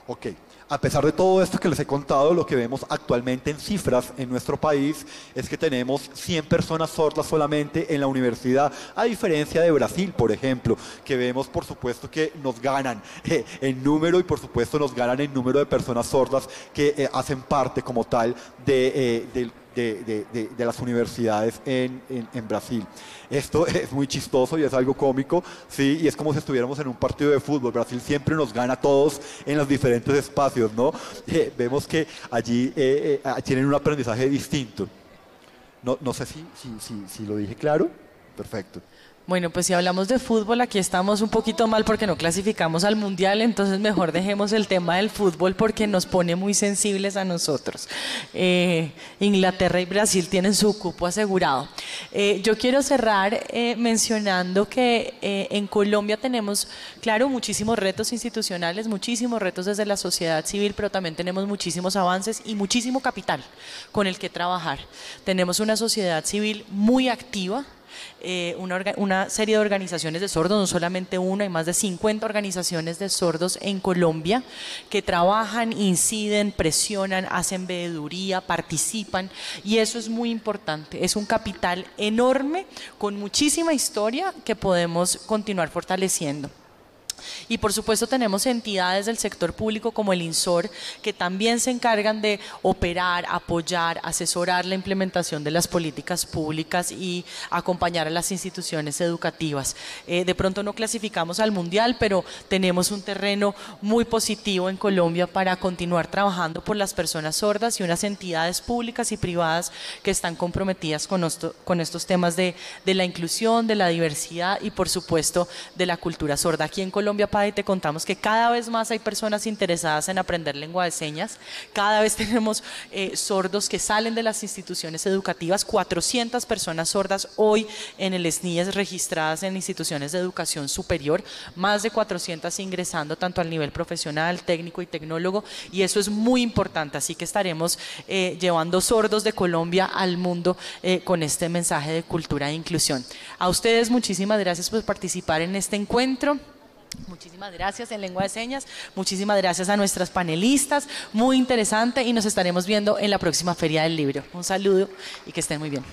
Ok. A pesar de todo esto que les he contado, lo que vemos actualmente en cifras en nuestro país es que tenemos 100 personas sordas solamente en la universidad, a diferencia de Brasil, por ejemplo, que vemos, por supuesto, que nos ganan en número, y por supuesto nos ganan en número de personas sordas que hacen parte como tal de las universidades en Brasil. Esto es muy chistoso y es algo cómico, ¿sí? Y es como si estuviéramos en un partido de fútbol. Brasil siempre nos gana a todos en los diferentes espacios, ¿no? Vemos que allí tienen un aprendizaje distinto. No sé si lo dije claro. Perfecto. Bueno, pues si hablamos de fútbol, aquí estamos un poquito mal porque no clasificamos al Mundial, entonces mejor dejemos el tema del fútbol porque nos pone muy sensibles a nosotros. Inglaterra y Brasil tienen su cupo asegurado. Yo quiero cerrar mencionando que en Colombia tenemos, claro, muchísimos retos institucionales, muchísimos retos desde la sociedad civil, pero también tenemos muchísimos avances y muchísimo capital con el que trabajar. Tenemos una sociedad civil muy activa, una serie de organizaciones de sordos, no solamente una, hay más de 50 organizaciones de sordos en Colombia que trabajan, inciden, presionan, hacen veeduría, participan, y eso es muy importante, es un capital enorme con muchísima historia que podemos continuar fortaleciendo. Y por supuesto tenemos entidades del sector público como el INSOR que también se encargan de operar, apoyar, asesorar la implementación de las políticas públicas y acompañar a las instituciones educativas. De pronto no clasificamos al Mundial, pero tenemos un terreno muy positivo en Colombia para continuar trabajando por las personas sordas y unas entidades públicas y privadas que están comprometidas con estos temas de la inclusión, de la diversidad y por supuesto de la cultura sorda. Aquí en Colombia, Paddy, te contamos que cada vez más hay personas interesadas en aprender lengua de señas, cada vez tenemos sordos que salen de las instituciones educativas, 400 personas sordas hoy en el SNIES registradas en instituciones de educación superior, más de 400 ingresando tanto al nivel profesional, técnico y tecnólogo, y eso es muy importante, así que estaremos llevando sordos de Colombia al mundo con este mensaje de cultura e inclusión. A ustedes muchísimas gracias por participar en este encuentro. Muchísimas gracias en Lengua de Señas, muchísimas gracias a nuestras panelistas, muy interesante, y nos estaremos viendo en la próxima Feria del Libro. Un saludo y que estén muy bien.